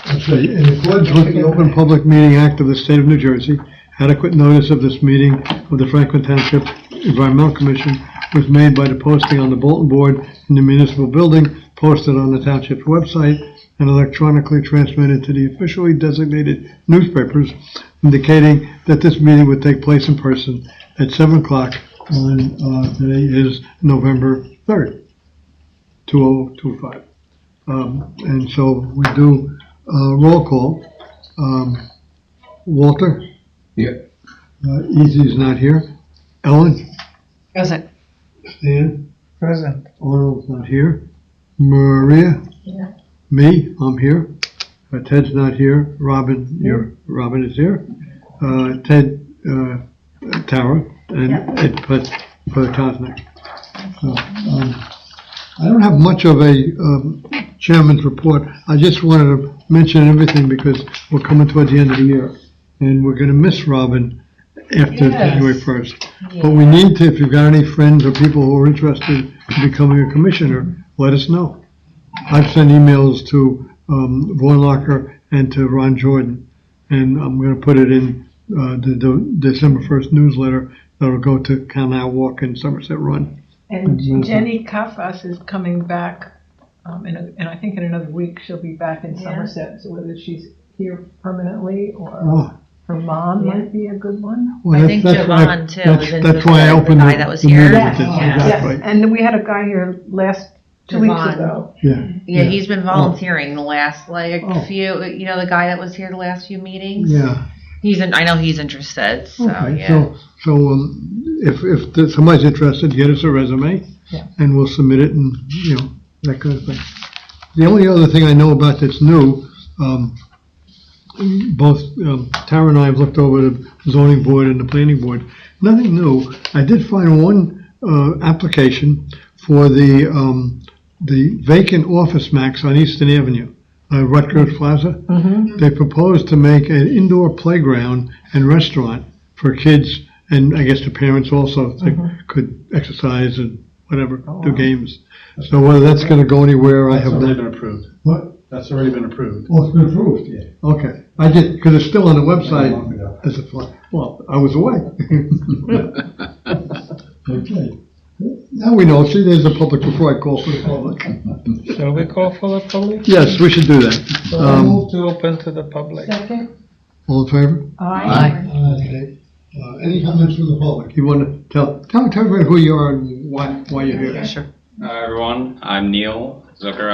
Let's see, in accordance with the Open Public Meeting Act of the State of New Jersey, adequate notice of this meeting of the Franklin Township Environmental Commission was made by the posting on the bulletin board in the municipal building, posted on the township's website, and electronically transmitted to the officially designated newspapers, indicating that this meeting would take place in person at 7 o'clock on, today is November 3rd, 2025. And so we do roll call. Walter? Here. Easy's not here. Ellen? Present. Stan? Present. Arnold's not here. Maria? Yeah. Me? I'm here. Ted's not here. Robin is here. Ted, Tara, and Ed Kosnick. So, I don't have much of a chairman's report. I just wanted to mention everything because we're coming towards the end of the year, and we're going to miss Robin after January 1st. Yeah. But we need to, if you've got any friends or people who are interested in becoming a commissioner, let us know. I've sent emails to Vornlocker and to Ron Jordan, and I'm going to put it in the December 1st newsletter that'll go to Canal Walk and Somerset Run. And Jenny Kafas is coming back, and I think in another week she'll be back in Somerset. So whether she's here permanently or her mom might be a good one. Well, I think Javon too. That's why I opened the the guy that was the here. meeting Yes, with it. yeah. Exactly. Yes. And we had a guy here two weeks Javon. ago. Yeah, he's been volunteering the last few. You know, the guy that was here the last few meetings. Yeah. I know he's interested. So Okay. yeah. So if somebody's interested, get us a resume, and we'll submit it, and that kind of thing. The only other thing I know about that's new, both Tara and I have looked over the zoning board and the planning board. Nothing new. I did find one application for the vacant office max on Eastern Avenue, Rutgers Plaza. Mm-hmm. They proposed to make an indoor playground and restaurant for kids, and I guess the parents also could exercise and whatever, do games. So whether that's going to go anywhere, I have That's already not. been approved. What? That's already been approved. Oh, it's been approved? Yeah. Okay. I did, because it's still on the website as a fly. Well, I was away. Okay. Now we know. See, there's a public before I call for the public. Shall we call for the public? Yes, we should do that. So I move to open to the public. Second. All in favor? Aye. Okay. Any comments from the public? You want to tell everybody who you are and why you're here? Yeah, sure. Hi everyone, I'm Neil Zucker.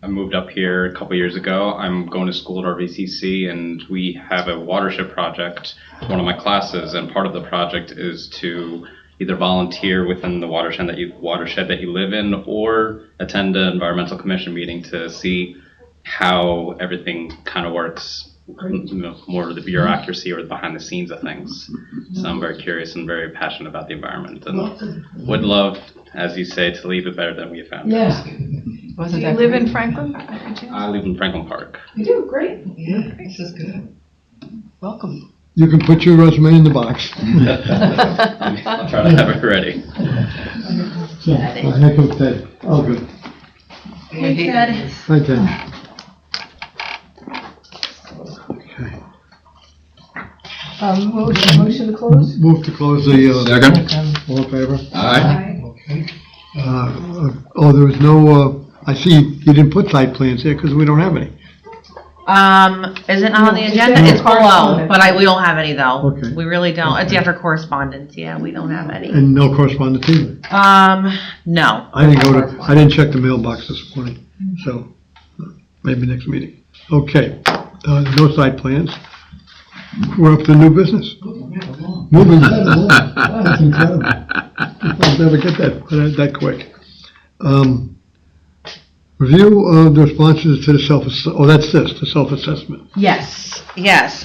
I moved up here a couple years ago. I'm going to school at RVCC, and we have a watershed project, one of my classes, and part of the project is to either volunteer within the watershed that you live in, or attend an environmental commission meeting to see how everything kind of works, more of the bureaucracy or the behind the scenes of things. So I'm very curious and very passionate about the environment, and would love, as you say, to leave it better than we found it. Yeah. Do you live in Franklin? I live in Franklin Park. You do, great. Yeah, this is good. Welcome. You can put your resume in the box. I'll try to have it ready. So, here comes Ted. Oh, good. Hey, Ted. Hi, Ted. Okay. Motion to close? Move to close the. Second. All in favor? Aye. Okay. There was no, I see you didn't put site plans here because we don't have any. Is it not on the No, agenda? it's It's below, correspondence. but we don't have any though. Okay. We really don't. It's Okay. after correspondence. Yeah, we don't have any. And no correspondence either. No. I didn't check the mailbox this morning, so maybe next meeting. Okay, no site plans. We're up to new business. Moving right along. That's incredible. I'll never get that quick. Review of the responses to the the self-assessment. Yes.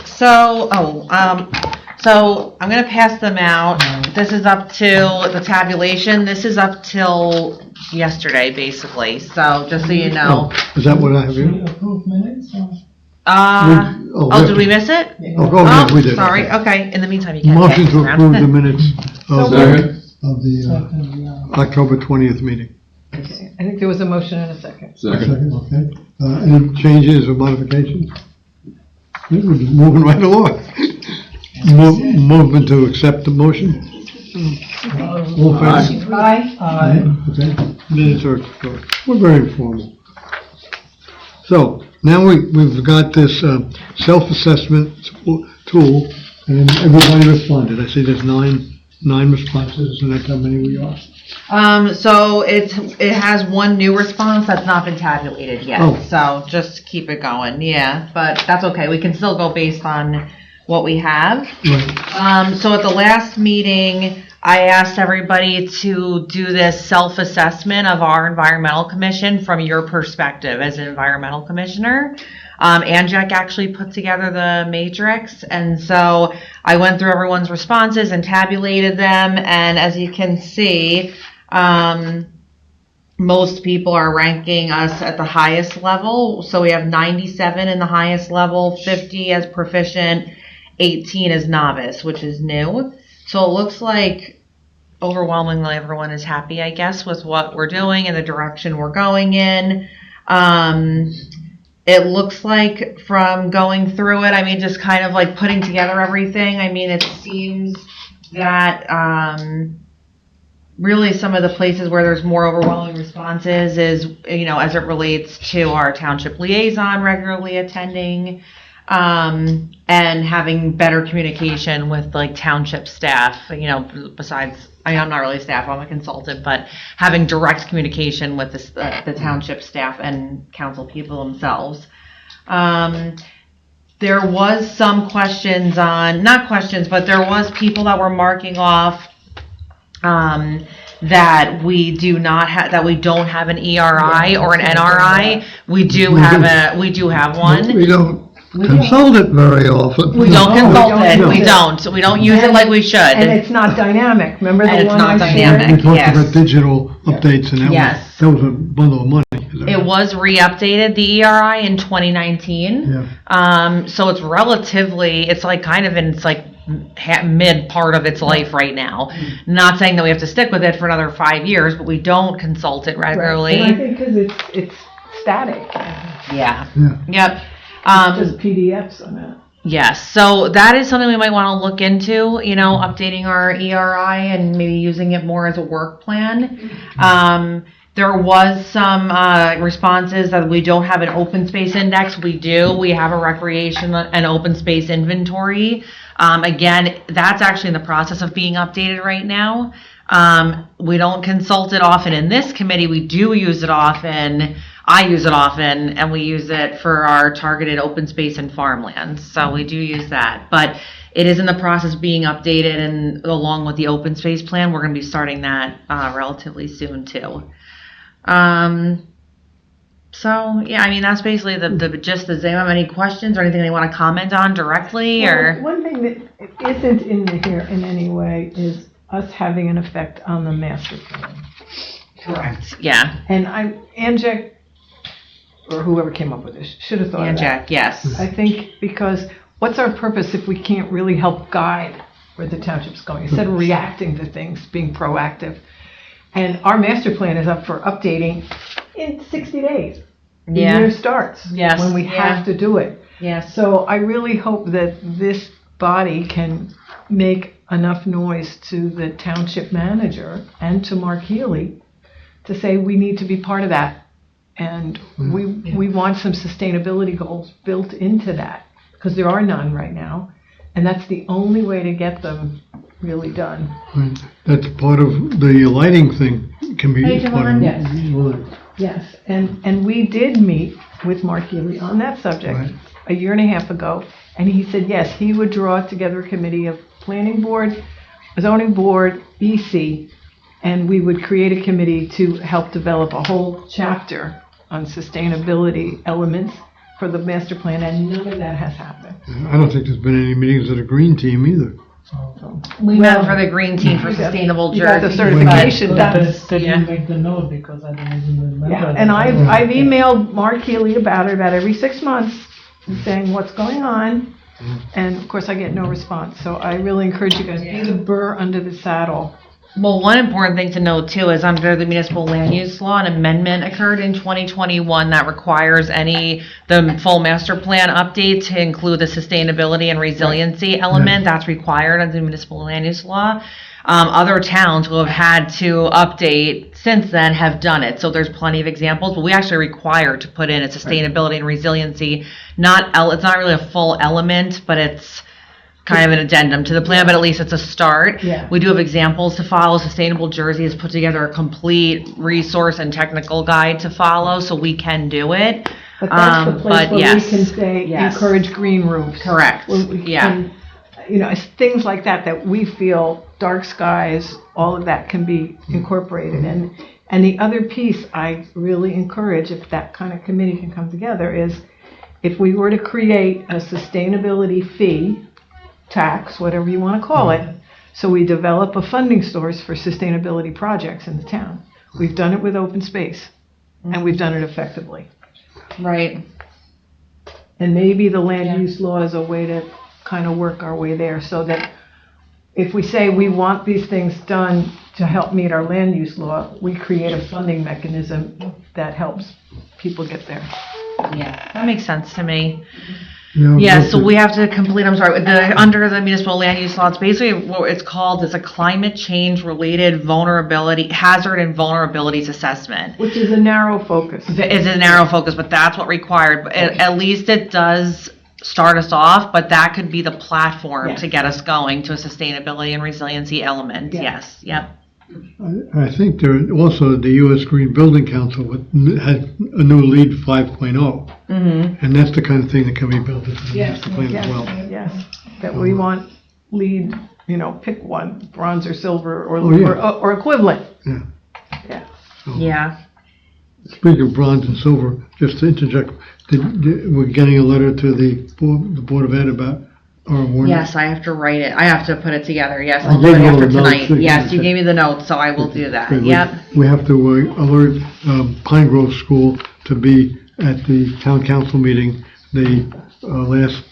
So, so I'm gonna pass them out. This is up to the tabulation. This is up till yesterday, basically. So just so you know. Is that what I have here? Approved minutes? Did we miss it? Oh, we did. Sorry. Okay. In the meantime, you can Motion pass to it around. approve the minutes of Second. the October 20th meeting. Okay, I think there was a motion and a second. Second, okay. Any changes or modifications? We're just moving right along. Movement to accept the motion? All in favor? Aye. Okay, minutes are, we're very informal. So, now we've got this self-assessment tool, and everybody responded. I see there's nine responses, and that's how many we are. So it has one new response that's not been tabulated yet. Oh. So just keep it going, yeah. But that's okay. We can still go based on what we have. Right. So at the last meeting, I asked everybody to do this self-assessment of our environmental commission from your perspective as an environmental commissioner. Anjak actually put together the matrix, and so I went through everyone's responses and tabulated them, and as you can see, most people are ranking us at the highest level. So we have 97 in the highest level, 50 as proficient, 18 as novice, which is new. So it looks like overwhelmingly everyone is happy, I guess, with what we're doing and the direction we're going in. It looks like from going through it, I mean, just kind of like putting together everything, I mean, it seems that really some of the places where there's more overwhelming responses is, you know, as it relates to our township liaison regularly attending, and having better communication with like township staff, you know, besides, I mean, I'm not really staff, I'm a consultant, but having direct communication with the township staff and council people themselves. There was some questions on, not questions, but there was people that were marking off that we do not have, that we don't have an ERI or an NRI. We do have one. We don't consult it very often. We don't consult it. don't We use it. don't. We don't use it like we should. And it's not dynamic, remember And the it's one not I shared? dynamic. We talked Yes. about digital updates, and Yes. that was a bundle of money. It was re-updated, the ERI, in 2019. Yeah. So it's relatively, it's like kind of in its like mid part of its life right now. Not saying that we have to stick with it for another 5 years, but we don't consult it regularly. And I think because it's static, Yeah. Yeah. Yep. just PDFs on it. Yes, so that is something we might want to look into, you know, updating our ERI and maybe using it more as a work plan. There was some responses that we don't have an open space index. We do. We have a recreation and open space inventory. Again, that's actually in the process of being updated right now. We don't consult it often in this committee. We do use it often. I use it often, and we use it for our targeted open space and farmlands. So we do use that. But it is in the process of being updated, and along with the open space plan, we're going to be starting that relatively soon too. So yeah, I mean, that's basically the gist. Does anyone have any questions or anything they want to comment on directly, or? Well, one thing that isn't in here in any way is us having an effect on the master plan. Correct. Yeah. And Anjak, or whoever came up with this, should have thought of that. Anjak, yes. I think because what's our purpose if we can't really help guide where the township's going? Instead of reacting to things, being proactive. And our master plan is up for updating in 60 days. The Yeah. year starts. Yes, When we yeah. have to do it. Yes. So I really hope that this body can make enough noise to the township manager and to Mark Healy to say we need to be part of that. And we want some sustainability goals built into that, because there are none right now. And that's the only way to get them really done. Right. That's part of the lighting thing, can be Hey, part of. Javon. Yes, and we did meet with Mark Healy on that subject Right. a year and a half ago, and he said, yes, he would draw together a committee of planning board, zoning board, EC, and we would create a committee to help develop a whole chapter on sustainability elements for the master plan, and none of that has happened. I don't think there's been any meetings of the green team either. We met for the green team for sustainable You got the Jersey. certification done. They Yeah. didn't make the note because I didn't remember. Yeah, and I've emailed Mark Healy about it about every 6 months, saying what's going on, and of course I get no response. So I really encourage you guys, be the burr under the saddle Well, one important thing to note too is under the municipal land use law, an amendment occurred in 2021 that requires the full master plan update to include the sustainability and resiliency element. That's required under the municipal land use law. Other towns who have had to update since then have done it. So there's plenty of examples, but we actually are required to put in a sustainability and resiliency. It's not really a full element, but it's kind of an addendum to the plan, but at least it's a start. Yeah. We do have examples to follow. Sustainable Jersey has put together a complete resource and technical guide to follow, so we can do it. But that's the place but where yes, we can say, yes. encourage green roofs. Correct. Where we Yeah. can, you know, it's things like that we feel, dark skies, all of that can be incorporated. And the other piece I really encourage, if that kind of committee can come together, is if we were to create a sustainability fee, tax, whatever you want to call it, so we develop a funding source for sustainability projects in the town. We've done it with open space, and we've done it effectively. Right. And maybe the land use law is a way to kind of work our way there, so that if we say we want these things done to help meet our land use law, we create a funding mechanism that helps people get there. Yeah, that makes sense to me. Yeah, Yeah, but so we have to complete, under the municipal land use law, it's basically what it's called, it's a climate change related hazard and vulnerabilities assessment. Which is a narrow focus. It's a narrow focus, but that's what required, but at least it does start us off, but that could be the platform Yeah. to get us going to a sustainability and resiliency element, Yeah. yes, yep. I think there also the U.S. Green Building Council had a new LEED 5.0, and that's the kind of thing that can be built into the master plan as well. Yes, that we want lead, you know, pick one, bronze or silver or, Oh, yeah. or equivalent. Yeah. Yeah. Yeah, Speaking of bronze and silver, just to interject, we're getting a letter to the Board of Ed about our warning. yes, I have to write it, I have to put it together, yes, I I'll do gave it you all after the notes, tonight, so you yes, can- you gave me the notes, so I will do that, Okay, yep. We have to alert Pine Grove School to be at the town council meeting the last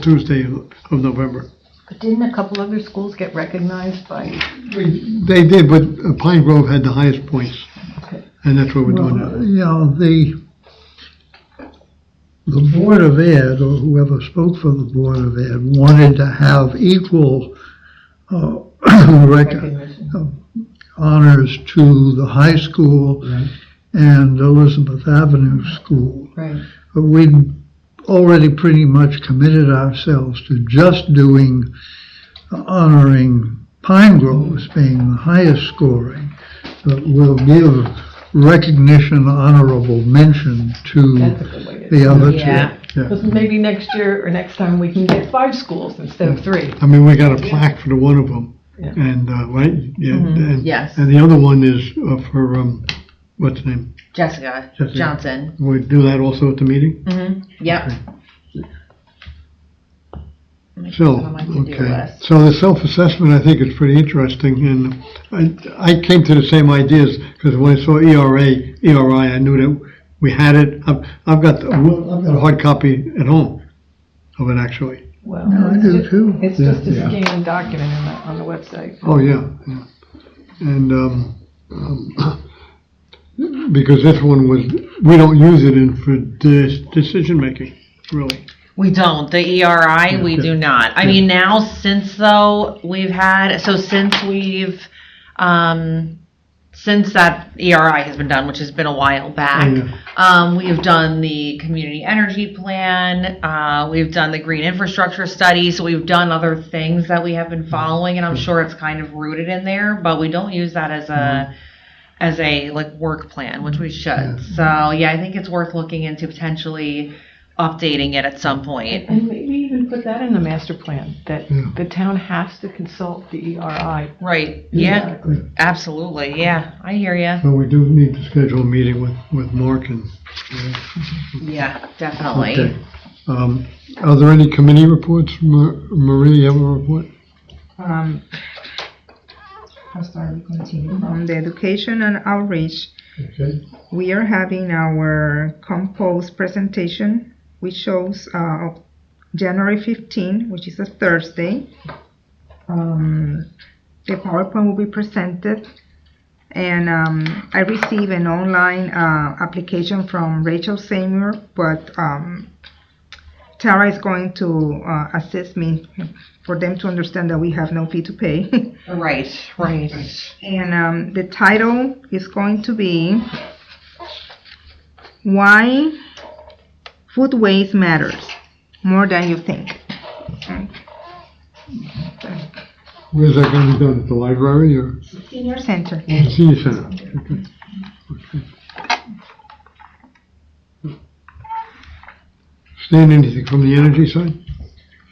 Tuesday of November. But didn't a couple other schools get recognized by? They did, but Pine Grove had the highest points, Okay. and that's what we're doing now. You know, the Board of Ed, or whoever spoke for the Board of Ed, wanted to have equal Recognition. honors to the high school and Elizabeth Avenue School. Right. But we'd already pretty much committed ourselves to just honoring Pine Grove as being the highest scoring. But we'll give recognition, honorable mention to That's a good way to the other Yeah. two. Because maybe next year or next time we can get 5 schools instead of 3. I mean, we got a plaque for the one of them, Yeah. and, right? Yeah, and- Yes. And the other one is for, what's the name? Jessica Jessica. Johnson, We do that also at the meeting? yep. So, On my to-do okay. list. So the self-assessment, I think, is pretty interesting, and I came to the same ideas, because when I saw ERI, I knew that we had it. I've got a hard copy at home of it, actually. Well, No, I it's do ju- too. It's Yeah. just a scanned document on the website. Oh, yeah, yeah. And, because this one we don't use it for decision-making, really. We don't. The ERI, we Yeah. do not. I mean, now since though since that ERI has been done, which has been a while back, we've done the community energy plan, we've done the green infrastructure study, so we've done other things that we have been following, and I'm sure it's kind of rooted in there, but we don't use that as a like work plan, which we should. So yeah, I think it's worth looking into potentially updating it at some point. And maybe even put that in the master plan, that Yeah. the town has to consult the ERI. Right, yeah, absolutely, yeah, I hear ya. So we do need to schedule a meeting with Mark and, Yeah, definitely. okay. Are there any committee reports? Marie, you have a report? I'll start with continue. On the education and outreach, Okay. we are having our compost presentation, which shows January 15, which is a Thursday, the PowerPoint will be presented. And I received an online application from Rachel Seymour, but Tara is going to assist me for them to understand that we have no fee to pay. Right. And the title is going to be Why Food Waste Matters More Than You Think. Where's that gonna be done, at the library or Senior Center. the senior center? Okay. Stan, anything from the energy side?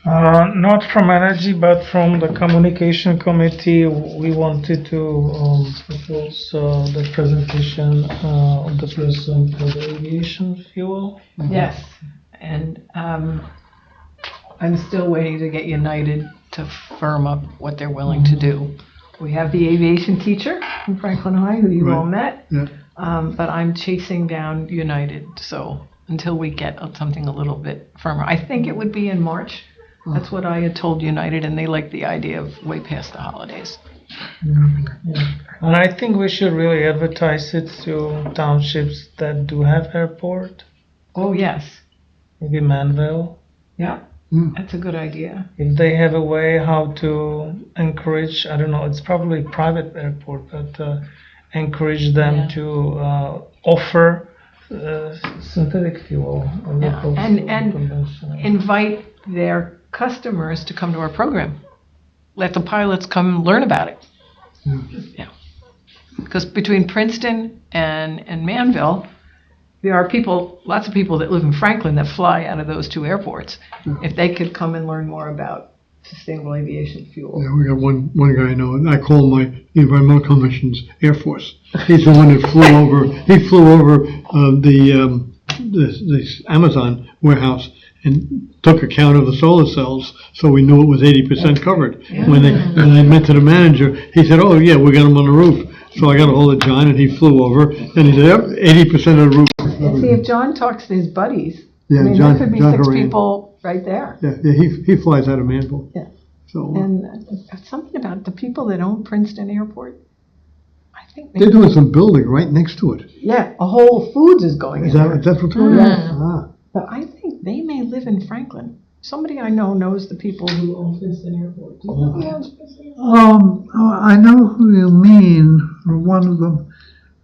Not from energy, but from the communication committee, we wanted to propose the presentation of the person for the aviation fuel. Yes, and I'm still waiting to get United to firm up what they're willing to do. We have the aviation teacher from Franklin High, who you all met, Yeah. but I'm chasing down United, so until we get something a little bit firmer. I think it would be in March. That's what I had told United, and they like the idea of way past the holidays. And I think we should really advertise it to townships that do have airport, Oh, yes. maybe Manville. Yeah, Mm. that's a good idea. If they have a way how to encourage, I don't know, it's probably private airport, but encourage them Yeah. to offer synthetic fuel. as Yeah, opposed and- to and conventional. Invite their customers to come to our program. Let the pilots come learn about it. Yeah. Because between Princeton and Manville, there are lots of people that live in Franklin that fly out of those two airports. If they could come and learn more about sustainable aviation fuel. Yeah, we got one guy I know, and I call my Environmental Commission's Air Force. He's the one that flew over the Amazon warehouse and took account of the solar cells, so we knew it was 80% covered. When I met to the manager, he said, "Oh yeah, we got them on the roof." So I got a hold of John, and he flew over, and he said, "Yep, 80% of the roof." And see, if John talks to his buddies, Yeah, I mean, John- there could be John 6 Horan. people right there. Yeah, he flies out of Manville. Yeah. So And something about the people that own Princeton Airport, I think they're doing some building right next to it. yeah, a Whole Foods is going in there. That's what's going on? Yeah. Ah. But I think they may live in Franklin. Somebody I know knows the people who own Princeton Airport. Do you know who owns Princeton Airport? I know who you mean, one of them,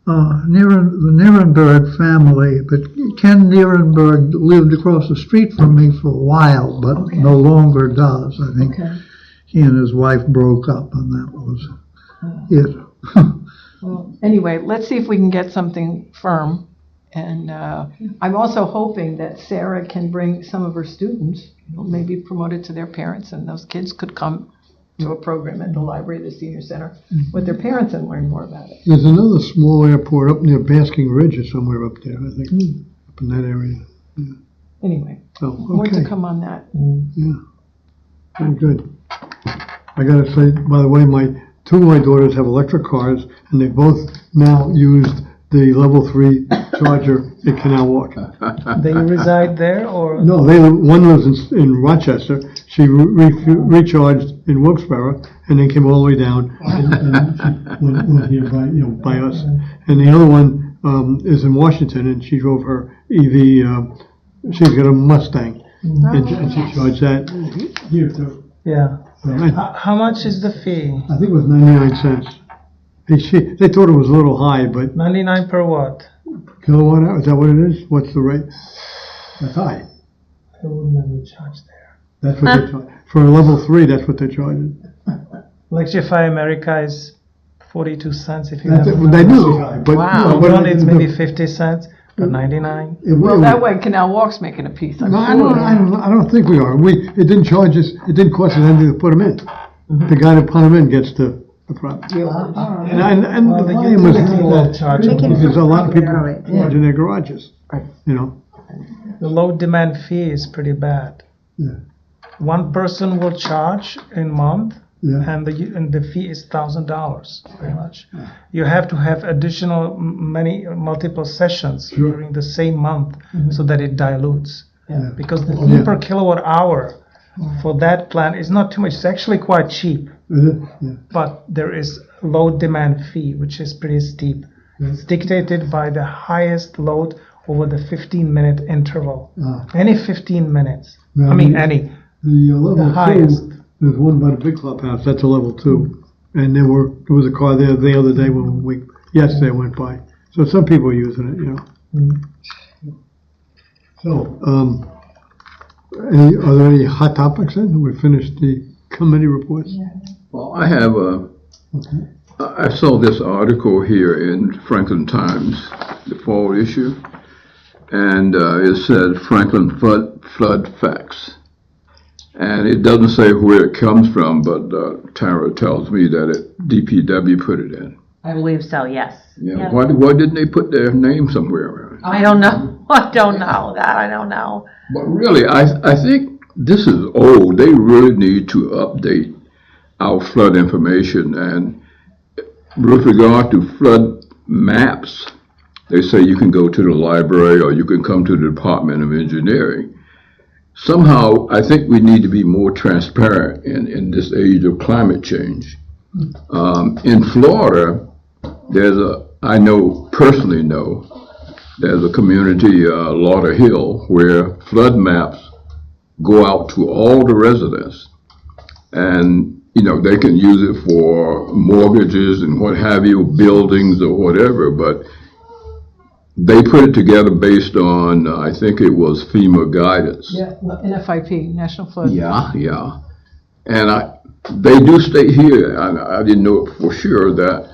the Nierenberg family, but Ken Nierenberg lived across the street from me for a while, but Okay. no longer does. I think Okay. he and his wife broke up, and that was it. Well, anyway, let's see if we can get something firm. And I'm also hoping that Sarah can bring some of her students, maybe promote it to their parents, and those kids could come to a program at the library, the senior center, with their parents and learn more about it. There's another small airport up near Basking Ridge or somewhere up there, I think, up in that area. Anyway, So, more to okay, come on that. very good. I gotta say, by the way, two of my daughters have electric cars, and they both now used the level 3 charger at Canal Walk. They reside there or? No, one lives in Rochester. She recharged in Wilkes-Barre and then came all the way down and she went here by us. And the other one is in Washington, and she drove her EV. She's got a Mustang, and she charged that here too. Yeah. I How much is the fee? think it was 99 cents. They thought it was a little high, but 99 per what? kilowatt hour, is that what it is? What's the rate? That's high. I would never charge there. That's what they charge. For a level 3, that's what they're charging. Electrify America is 42 cents if you That's have. it. They do, but Wow. but Well, it's maybe 50 cents, but 99. Well, that way Canal Walk's making a piece, I'm No, sure. I don't think we are. It didn't charge us. It didn't cost us anything to put them in. The guy that put them in gets the profit. And Well, the the volume was utility not will that charge because them. there's a lot of people Right, yeah. charging their garages. Right. You know. The low demand fee is pretty bad. Yeah. One person will charge in month, Yeah. and the fee is $1,000 pretty much. You have to have additional multiple sessions Sure. during the same month so that it dilutes. Yeah. Because the Yeah. fee per kilowatt hour for that plan is not too much. It's actually quite cheap, Is it? Yeah. but there is load demand fee, which is pretty steep. It's dictated by the highest load over the 15-minute interval. Any 15 minutes. Now, I mean, any. The level highest. two, there's one by the big clubhouse, that's a level two. And there was a car there the other day yesterday I went by. So some people are using it, you know. So, are there any hot topics then? We finished the committee reports? Well, I have I saw this article here in Franklin Times, the fall issue, and it said Franklin flood facts. And it doesn't say where it comes from, but Tara tells me that DPW put it in. I believe so, yes. Yeah. Why didn't they put their name somewhere? I don't know. I don't know that. I don't know. But really, I think this is old. They really need to update our flood information. And with regard to flood maps, they say you can go to the library or you can come to the Department of Engineering. Somehow, I think we need to be more transparent in this age of climate change. In Florida, I personally know, there's a community, Lauderhill, where flood maps go out to all the residents. And, you know, they can use it for mortgages and what have you, buildings or whatever, but they put it together based on, I think it was FEMA guidance. Yeah, NFIP, National Flood. Yeah. And they do state here, I didn't know it for sure, that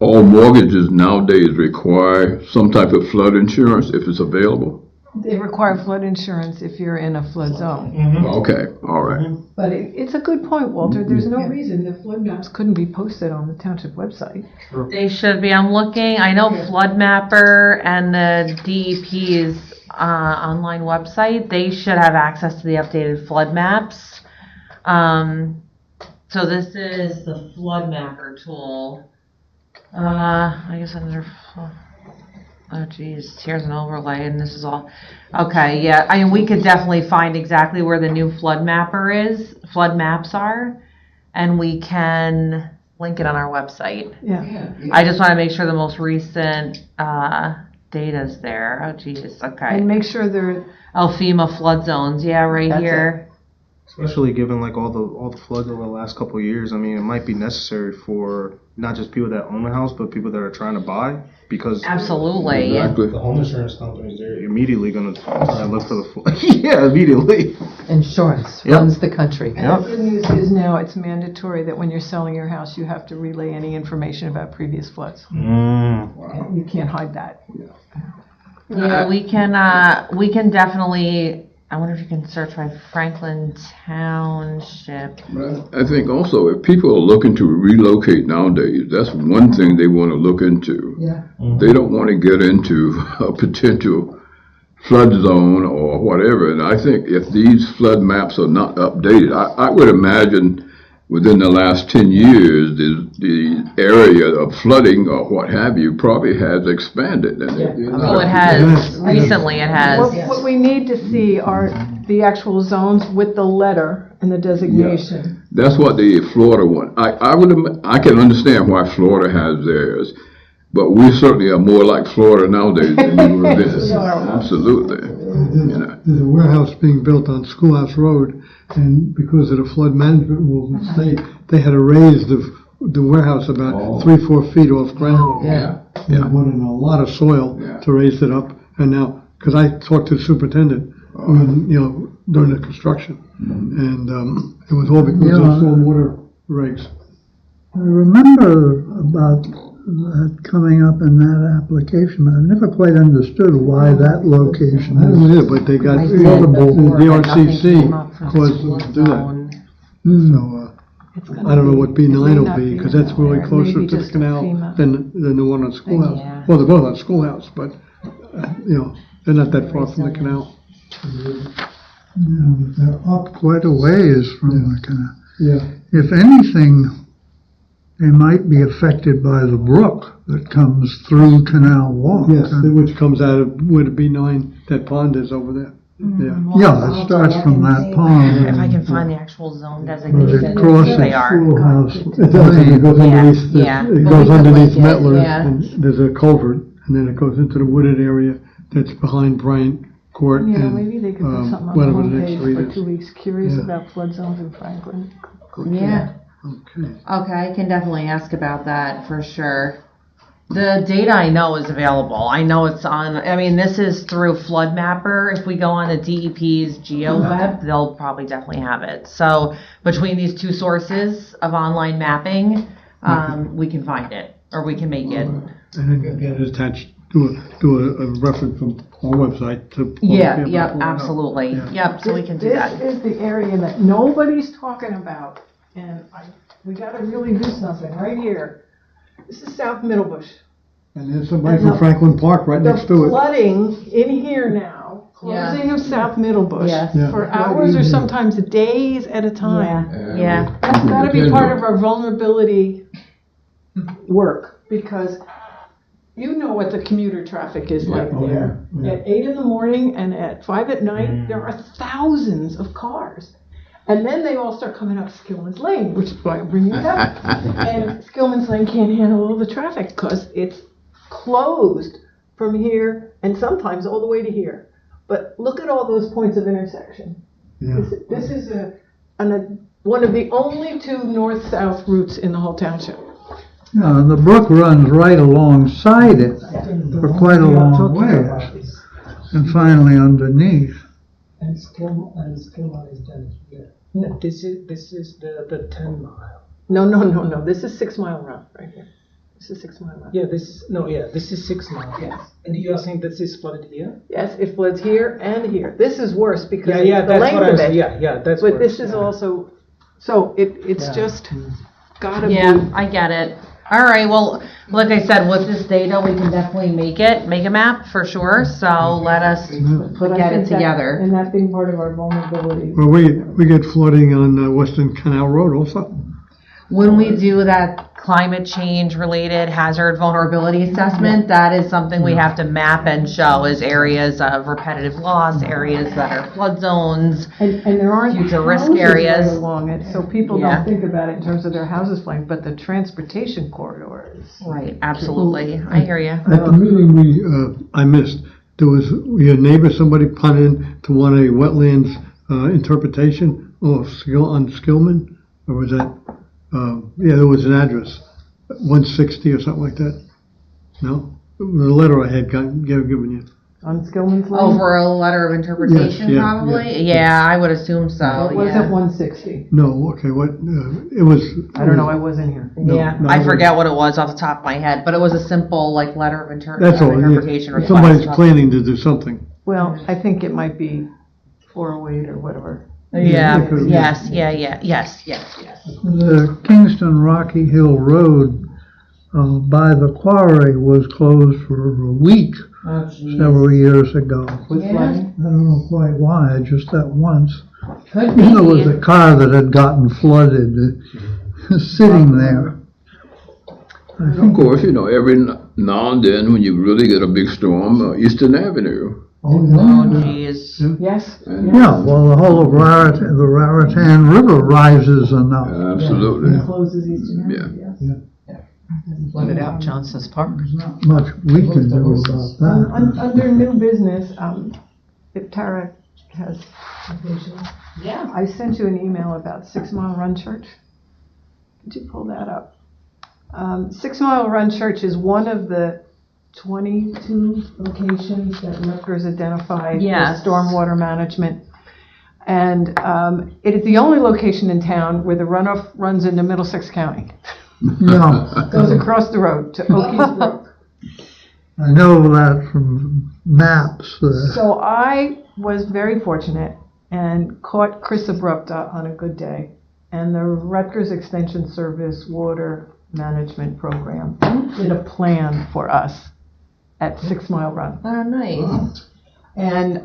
all mortgages nowadays require some type of flood insurance if it's available. They require flood insurance if you're in a flood zone. Okay, all right. But it's a good point, Walter. There's no reason the flood maps couldn't be posted on the township website. They should be. I'm looking. I know Flood Mapper and the DEP's online website, they should have access to the updated flood maps. So this is the Flood Mapper tool. I guess under, oh geez, here's an overlay and this is all, okay, yeah, I mean, we could definitely find exactly where the new flood maps are, and we can link it on our website. Yeah. I just want to make sure the most recent data's there. Oh geez, okay. And make sure they're, FEMA flood zones, yeah, right That's here. Especially given like all the floods over the last couple of years. I mean, it might be necessary for not just people that own a house, but people that are trying to buy, because Absolutely. Exactly. the home insurance companies, they're immediately going to try and look for the flood. Yeah, immediately. Insurance Yep. runs the country. and the good news is now it's mandatory that when you're selling your house, you have to relay any information about previous floods. You can't hide that. Yeah, we can definitely, I wonder if you can search by Franklin Township. I think also if people are looking to relocate nowadays, that's one thing they want to look into. Yeah. They don't want to get into a potential flood zone or whatever. And I think if these flood maps are not updated, I would imagine within the last 10 years, the area of flooding or what have you probably has expanded. And Oh, it has, recently it has. What we need to see are the actual zones with the letter and the designation. That's what the Florida one. I can understand why Florida has theirs, but we certainly are more like Florida nowadays than we were then. Absolutely. You know. There's a warehouse being built on Schoolhouse Road, and because of the flood management rules in the state, they had to raise the warehouse about 3-4 feet off ground. Yeah. They put in a lot of soil to raise it up, and now, because I talked to the superintendent, during the construction, and it was all because of stormwater regs. I remember about that coming up in that application. I've never quite understood why that location I don't is. know, but they got, I the said before, but nothing came up RCC for caused them to do that. zone. So, I don't know what B9 will be, because that's really Maybe closer to the just a canal FEMA. than the one on Schoolhouse. Yeah. Well, they're both on Schoolhouse, but, they're not that far from the canal. They're up quite a ways from the canal. Yeah. If anything, they might be affected by the brook that comes through Canal Walk. Yes, which comes out of where the B9, that pond is over there. Yeah, it starts from that pond. If I can find the actual zone Where designation, it crosses they are. Schoolhouse. It does, and it goes Yeah, underneath, yeah. it But we goes could underneath link it, Mettler's, yeah. and there's a culvert, and then it goes into the wooded area that's behind Bryant Court You know, and, maybe they could put something on the whatever the next homepage street for is. 2 weeks, curious Yeah. about flood zones in Franklin. Yeah. Okay. Okay, I can definitely ask about that for sure. The data I know is available. I know it's on, I mean, this is through Flood Mapper. If we go on the DEP's GeoWeb, they'll probably definitely have it. So between these two sources of online mapping, we can find it, or we can make it. And then get it attached, do a reference from our website to. Yeah, yep, absolutely. Yeah. Yep, so we can do that. This is the area that nobody's talking about, and we gotta really do something right here. This is South Middlebush. And there's somebody from Franklin Park right next to The it. flooding in here now, Yeah. closing of South Middlebush Yes. Yeah. for hours or sometimes days at a time. Yeah. That's gotta be part of our vulnerability work, because you know what the commuter traffic is like Oh, there. yeah. At 8 in the morning and at 5 at night, there are thousands of cars. And then they all start coming up Skillman's Lane, which is why I'm bringing it up. And Skillman's Lane can't handle all the traffic because it's closed from here and sometimes all the way to here. But look at all those points of intersection. Yeah. This is one of the only two north-south routes in the whole township. Yeah, and the brook runs right alongside it for quite a long way, and finally underneath. And Skillman is done here. No, this is the 10 mile. No. This is 6 Mile Run right here. This is 6 Mile Run. Yeah, this is 6 mile. Yes. And you are saying this is flooded here? Yes, it floods here and here. This is worse because Yeah, of the that's length what I of said. it. Yeah, that's. But worse, this is yeah. also, so it's Yeah. just gotta Yeah, be. I get it. All right, well, like I said, with this data, we can definitely make a map for sure. So let us But I get think it that- together. And that being part of our vulnerability. Well, we get flooding on Western Canal Road also. When we do that climate change related hazard vulnerability assessment, that is something we have to map and show as areas of repetitive loss, areas that are flood zones. And there aren't Future risk houses areas. right along it, so people Yeah. don't think about it in terms of their houses flying, but the transportation corridors. Right, absolutely. I hear you. At the meeting I missed, there was, your neighbor, somebody punted in to want a wetlands interpretation on Skillman, or was that, yeah, there was an address, 160 or something like that. No? The letter I had given you. On Skillman's Lane? Over a letter of interpretation, Yes, yeah, probably? Yeah, I would assume so, It was yeah. at 160. No, okay, what, it was. I don't know, I wasn't here. Yeah, no, I no. forget what it was off the top of my head, but it was a simple, like, letter of That's all, interpretation yeah. request. Somebody's planning to do something. Well, I think it might be 408 or whatever. Yeah, Yeah. yes. The Kingston Rocky Hill Road by the quarry was closed for a week several years ago. With Yeah. flooding. I don't know quite why, just that once. Could be. There was a car that had gotten flooded sitting there. Of course, every now and then when you really get a big storm, Eastern Avenue. Oh, jeez. Yes? And Yeah, well, the whole of the Raritan River rises enough. Absolutely. Closes Eastern Avenue, yes. Flooded out Johnson's Park. There's not much we can do about that. Under new business, if Tara has a vision. Yeah. I sent you an email about 6 Mile Run Church. Could you pull that up? 6 Mile Run Church is one of the 22 locations that Rutgers identified Yes. for stormwater management. And it is the only location in town where the runoff runs into Middlesex County. Yeah, Goes across the road to Okies Brook. I know that from maps. So I was very fortunate and caught Chris Abrupta on a good day, and the Rutgers Extension Service Water Management Program did a plan for us at 6 Mile Run. Oh, nice. And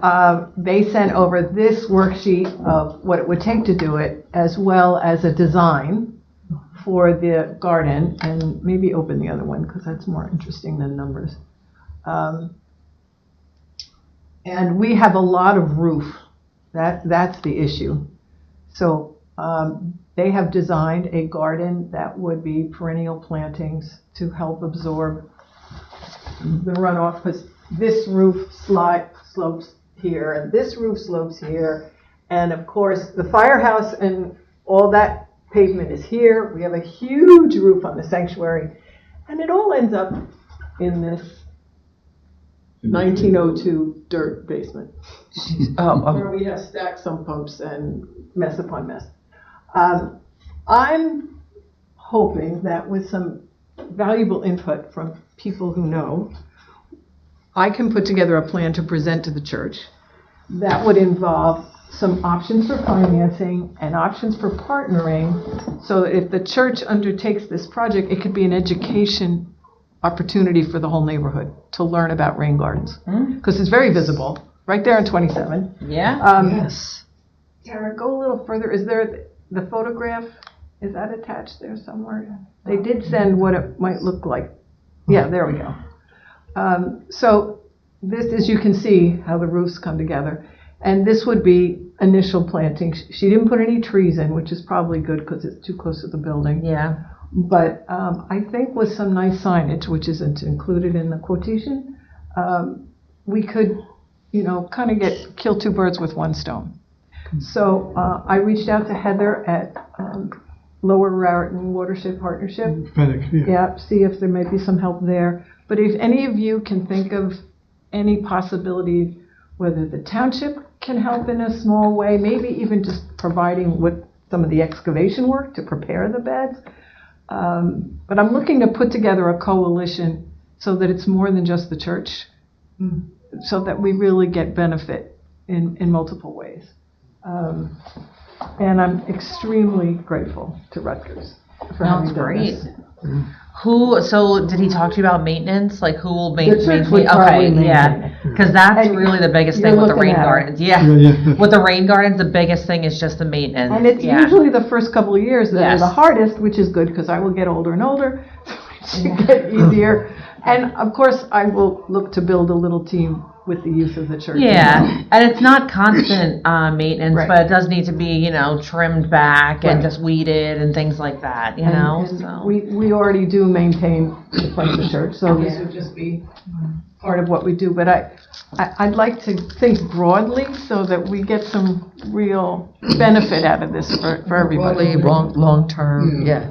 they sent over this worksheet of what it would take to do it, as well as a design for the garden, and maybe open the other one because that's more interesting than numbers. And we have a lot of roof. That's the issue. So they have designed a garden that would be perennial plantings to help absorb the runoff, because this roof slopes here, and this roof slopes here. And of course, the firehouse and all that pavement is here. We have a huge roof on the sanctuary, and it all ends up in this 1902 dirt basement, where we have stacked sump pumps and mess upon mess. I'm hoping that with some valuable input from people who know, I can put together a plan to present to the church that would involve some options for financing and options for partnering. So if the church undertakes this project, it could be an education opportunity for the whole neighborhood to learn about rain gardens. Because it's very visible, right there on 27. Yeah. Yes. Tara, go a little further. Is there the photograph? Is that attached there somewhere? They did send what it might look like. Yeah, there we go. So this, as you can see, how the roofs come together. And this would be initial planting. She didn't put any trees in, which is probably good because it's too close to the building. Yeah. But I think with some nice signage, which isn't included in the quotation, we could, kind of kill two birds with one stone. So I reached out to Heather at Lower Raritan Watershed Partnership. FedEx, yeah. Yeah, see if there may be some help there. But if any of you can think of any possibility, whether the township can help in a small way, maybe even just providing with some of the excavation work to prepare the beds. But I'm looking to put together a coalition so that it's more than just the church, so that we really get benefit in multiple ways. And I'm extremely grateful to Rutgers for having Sounds done great. this. So did he talk to you about maintenance? Like who will The church maintain? would probably Okay, maintain yeah. it. Because that's And really the biggest you're thing with the looking rain at it. gardens. Yeah. Yeah. With the rain gardens, the biggest thing is just the maintenance. And it's yeah. usually the first couple of years that Yes. are the hardest, which is good because I will get older and older, so it should get easier. And of course, I will look to build a little team with the youth of the church. Yeah, and it's not constant maintenance, Right. but it does need to be, trimmed back and Right. just weeded and things like that, And so. we already do maintain the front of the church, so this would just be part of what we do. But I'd like to think broadly so that we get some real benefit out of this for everybody. long term, yeah.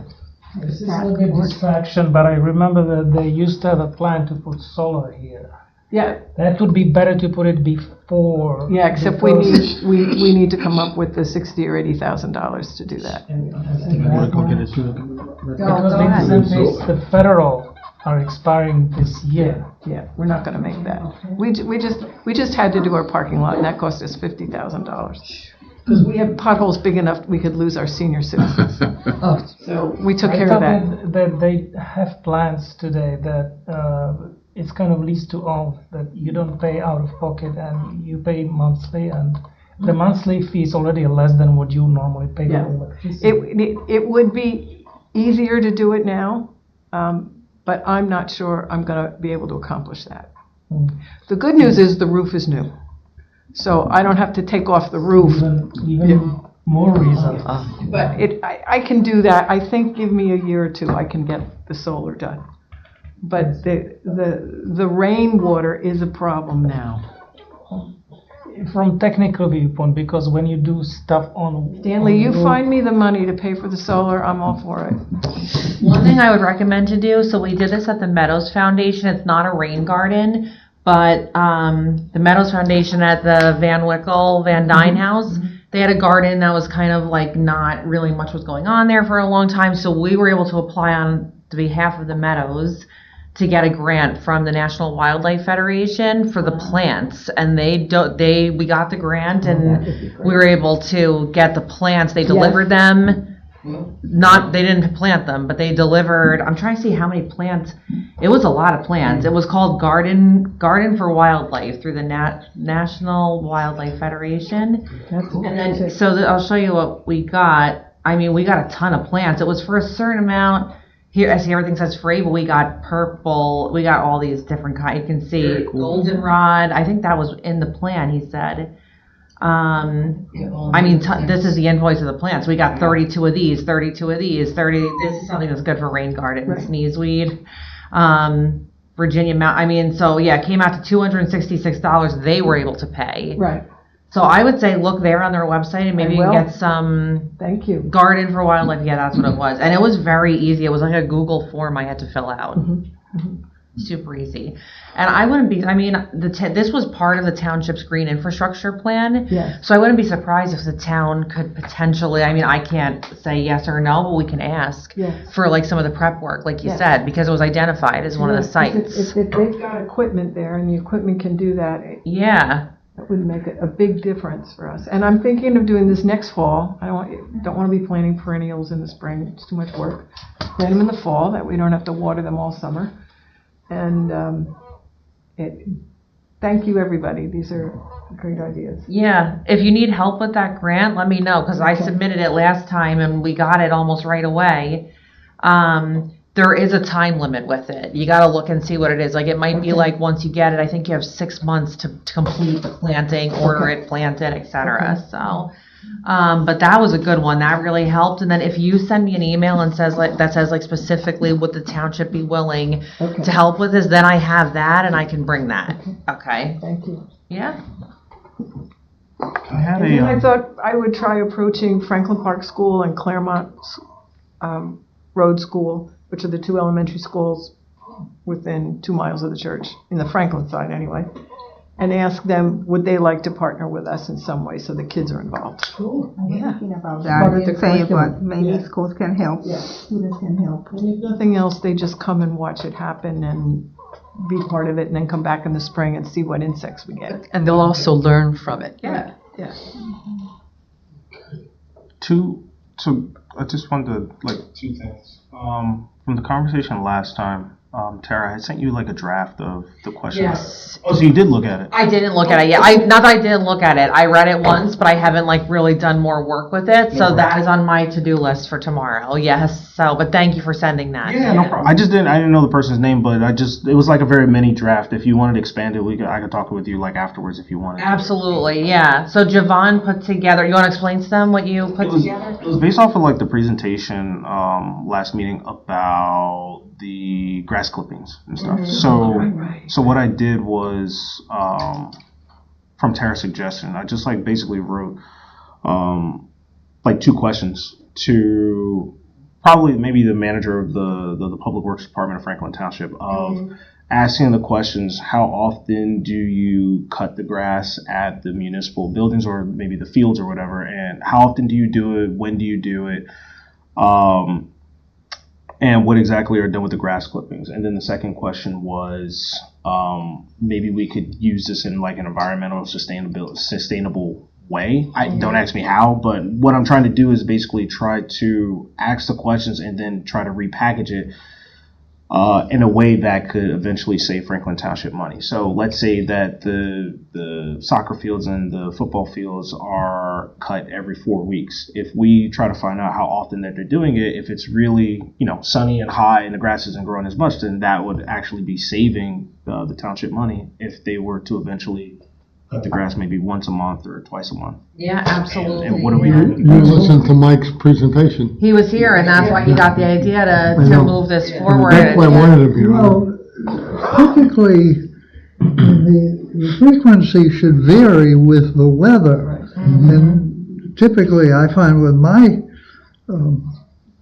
This is a good distraction, but I remember that they used to have a plan to put solar here. Yeah, That would be better to put it before. yeah, except we need to come up with the $60,000 or $80,000 to do that. Because the incentives, the federal are expiring this year. Yeah, we're not gonna make that. We just had to do our parking lot, and that cost us $50,000. Because we have potholes big enough, we could lose our senior citizens. So we took care of that. I thought that they have plans today that it's kind of lease to own, that you don't pay out of pocket and you pay monthly, and the monthly fee is already less than what you normally pay Yeah. for electricity. It would be easier to do it now, but I'm not sure I'm gonna be able to accomplish that. The good news is the roof is new. So I don't have to take off the roof. Even more reason. But I can do that. I think give me a year or two, I can get the solar done. But the rainwater is a problem now. From technical viewpoint, because when you do stuff on Stanley, you on- find me the money to pay for the solar, I'm all for it. One thing I would recommend to do, so we did this at the Meadows Foundation, it's not a rain garden, but the Meadows Foundation at the Van Wickle, Van Dyne House, they had a garden that was kind of like not really much was going on there for a long time, so we were able to apply on the behalf of the Meadows to get a grant from the National Wildlife Federation for the plants, and we got the grant, and we were able to get the plants. They delivered them. They didn't plant them, but they delivered. I'm trying to see how many plants. It was a lot of plants. It was called Garden for Wildlife through the National Wildlife Federation. And then, I'll show you what we got. I mean, we got a ton of plants. It was for a certain amount. here, I see everything says free, but we got purple, we got all these different kinds. You can see goldenrod. I think that was in the plan, he said. This is the invoice of the plant. So we got 32 of these, 32 of these, 30. This is something that's good for rain garden, sneezeweed. Virginia Mount. So yeah, it came out to $266 they were able to pay. Right. So I would say look there on their website and maybe you can get some Thank you. garden for wildlife. Yeah, that's what it was. And it was very easy. It was like a Google form I had to fill out. Super easy. And I wouldn't be, this was part of the township's green infrastructure plan. Yes. So I wouldn't be surprised if the town could potentially, I can't say yes or no, but we can ask Yes. for like some of the prep work, like you Yes. said, because it was identified as one of the sites. If they've got equipment there and the equipment can do that, Yeah. that would make a big difference for us. And I'm thinking of doing this next fall. I don't want to be planting perennials in the spring. It's too much work. Plant them in the fall, that we don't have to water them all summer. And thank you, everybody. These are great ideas. Yeah. If you need help with that grant, let me know, because I submitted it last time and we got it almost right away. There is a time limit with it. You got to look and see what it is. Like it might be like once you get it, I think you have 6 months to complete the planting, order it, plant it, etc. So, but that was a good one. That really helped. And then if you send me an email and says specifically would the township be willing to help with this, then I have that and I can bring that. Okay. Thank you. Yeah. And then I thought I would try approaching Franklin Park School and Claremont Road School, which are the two elementary schools within 2 miles of the church, in the Franklin side anyway, and ask them, would they like to partner with us in some way so the kids are involved? Cool. Yeah. Thinking about Part that. of the You say, curriculum. but maybe Yeah. schools can help. Yeah. Students can help. And if nothing else, they just come and watch it happen and be part of it and then come back in the spring and see what insects we get. And they'll also learn from it. Yeah. Yeah. I just wanted to, two things. From the conversation last time, Tara, I sent you a draft of the questions. Yes. Oh, so you did look at it? I didn't look at it yet. Not that I didn't look at it. I read it once, but I haven't really done more work with it. So that is on my to-do list for tomorrow. Yes. So, but thank you for sending that. Yeah, no problem. I didn't know the person's name, but it was a very mini draft. If you wanted to expand it, I could talk with you afterwards if you wanted. Absolutely, yeah. So Javon put together. You want to explain to them what you put together? It was based off of the presentation last meeting about the grass clippings and stuff. So what I did was from Tara's suggestion, I just basically wrote 2 questions to probably maybe the manager of the Public Works Department of Franklin Township of asking the questions: how often do you cut the grass at the municipal buildings or maybe the fields or whatever, and how often do you do it, when do you do it, and what exactly are done with the grass clippings. And then the second question was maybe we could use this in an environmental sustainable way. Don't ask me how, but what I'm trying to do is basically try to ask the questions and then try to repackage it in a way that could eventually save Franklin Township money. So let's say that the soccer fields and the football fields are cut every 4 weeks. If we try to find out how often that they're doing it, if it's really sunny and high and the grass isn't growing as much, then that would actually be saving the township money if they were to eventually cut the grass maybe once a month or twice a month. Yeah, absolutely. And what do we You listened to Mike's presentation. He was here, and that's why he got the idea to know. move this forward. That's why I wanted him here. Well, typically, the frequency should vary with the weather. And typically, I find with my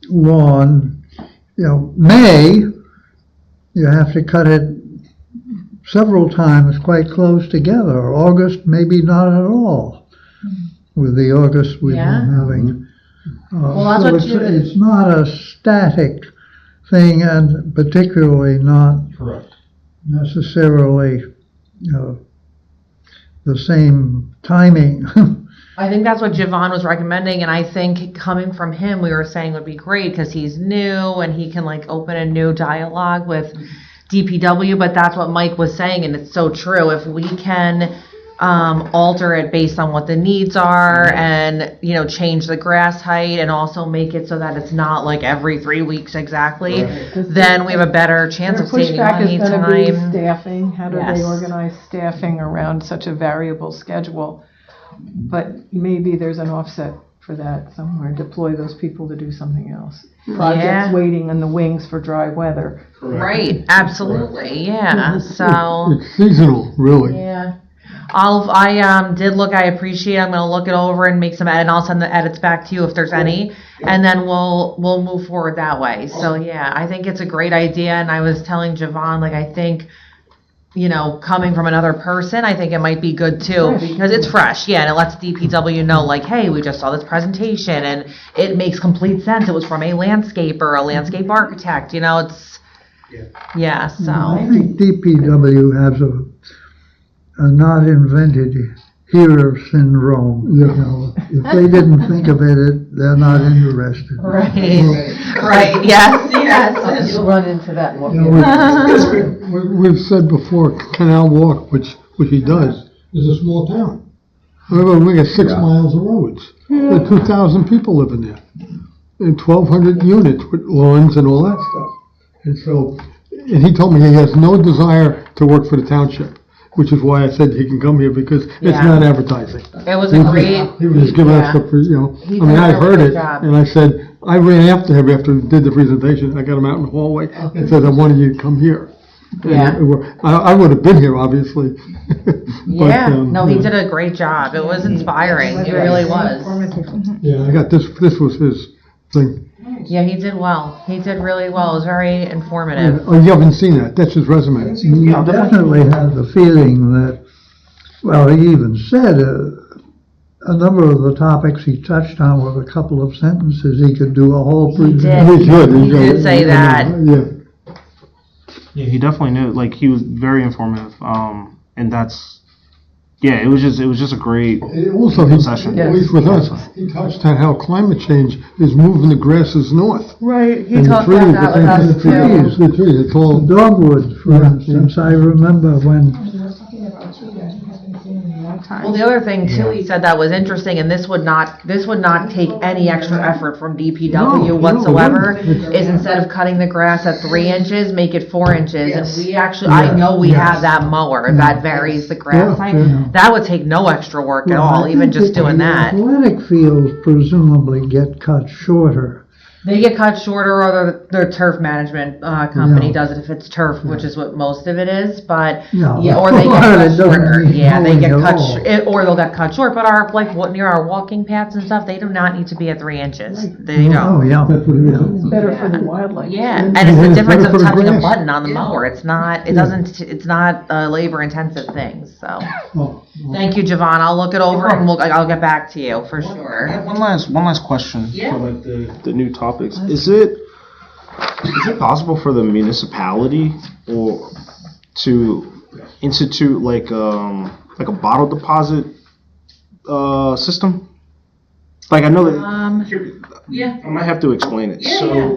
lawn, May, you have to cut it several times quite close together. August, maybe not at all, with the August we've been having. Well, that's so what it's not a static thing, and particularly not necessarily the same timing. I think that's what Javon was recommending, and I think coming from him, we were saying would be great because he's new and he can open a new dialogue with DPW. But that's what Mike was saying, and it's so true. If we can alter it based on what the needs are and, you know, change the grass height and also make it so that it's not like every 3 weeks exactly, then we have a better chance Their of saving pushback money, is gonna be time. staffing, how do Yes. they organize staffing around such a variable schedule? But maybe there's an offset for that somewhere, deploy those people to do something else. Projects Yeah. waiting in the wings for dry weather. Right, absolutely, yeah, so. It's seasonal, really. Yeah. I did look, I appreciate, I'm gonna look it over and make some edit, and I'll send the edits back to you if there's any, and then we'll move forward that way. So, yeah, I think it's a great idea, and I was telling Javon, like, I think, you know, coming from another person, I think it might be good too, because it's fresh, yeah, and it lets DPW know, like, hey, we just saw this presentation, and it makes complete sense, it was from a landscaper, a landscape architect, you know, it's, yeah, I so, think DPW has a not invented here syndrome, you know. If they didn't think of it, they're not interested. right, right, yes. You'll run into that more. You know, we've said before, Canal Walk, which he does, is a small town. Remember, we got 6 miles of roads. There are 2,000 people living there. And 1,200 units with lawns and all that stuff. And so, and he told me he has no desire to work for the township, which is why I said he can come here, because it's Yeah. not advertising. It was a great, He was just giving us yeah. the, you know, He I mean, did a I really heard good it, job. and I said, I ran after him after he did the presentation. I got him out in the hallway and said, I wanted you to come here. And Yeah. I would have been here, obviously. But, Yeah, no, he yeah. did a great job. It was inspiring. It really was. Yeah, I got this was his thing. Yeah, he did well. He did really well. It was very informative. Oh, you haven't seen that? That's his resume. You definitely have the feeling that, well, he even said a number of the topics he touched on with a couple of sentences, he could do a whole He did. presentation. He did say that. Yeah. Yeah, he definitely knew. Like, he was very informative. And that's, yeah, it was just a great And also, he, session. at least with us, he touched on how climate change is moving the grasses north. Right, he And the talked trees, about that with us the too. trees, the trees, it's all, Dogwood, for Yeah, instance, I remember when Well, the other thing too, he said that was interesting, and this would not take any extra effort from DPW No, whatsoever, no. is instead of cutting the grass at 3 inches, make it 4 inches. And we actually, I know we have that mower that varies the grass Yeah, height. yeah. That would take no extra work at Well, all, I even think just doing that. Athletic fields presumably get cut shorter. They get cut shorter, or their turf management company Yeah. does it if it's turf, which is what most of it is. But Yeah. or they get Well, it cut doesn't shorter. need Yeah, they get mowing at cut, all. or they'll get cut short. But our near our walking paths and stuff, they do not need to be at 3 inches. They Oh, don't. yeah. that's what it is. It's better for the wildlife. Yeah, And and it's the it's difference better of for the touching a grass. button on the mower. It's not. It doesn't. It's not a labor intensive thing. So, Oh, thank you, Javon. I'll look it over and I'll get back to you for sure. One last question Yeah. for like the new topics. Is it possible for the municipality or to institute like a bottle deposit system? Like, I know that Yeah. I might have to explain it. Yeah, So yeah.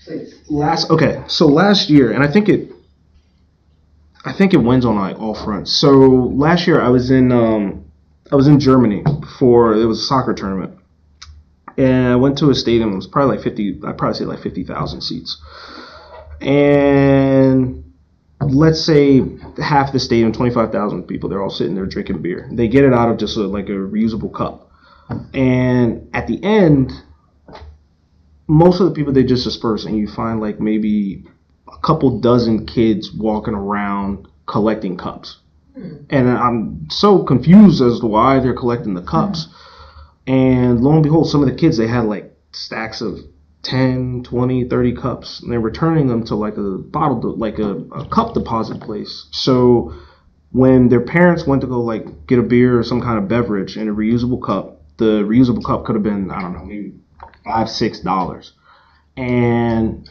Please. last year, and I think it wins on like all fronts. So last year I was in Germany for, it was a soccer tournament. And I went to a stadium. It was probably like 50. I'd probably say like 50,000 seats. And let's say half the stadium, 25,000 people, they're all sitting there drinking beer. They get it out of just like a reusable cup. And at the end, most of the people, they just disperse, and you find like maybe a couple dozen kids walking around collecting cups. And I'm so confused as to why they're collecting the cups. And lo and behold, some of the kids, they had like stacks of 10, 20, 30 cups. And they're returning them to like a a cup deposit place. So when their parents went to go like get a beer or some kind of beverage in a reusable cup, the reusable cup could have been, I don't know, maybe $5, $6. And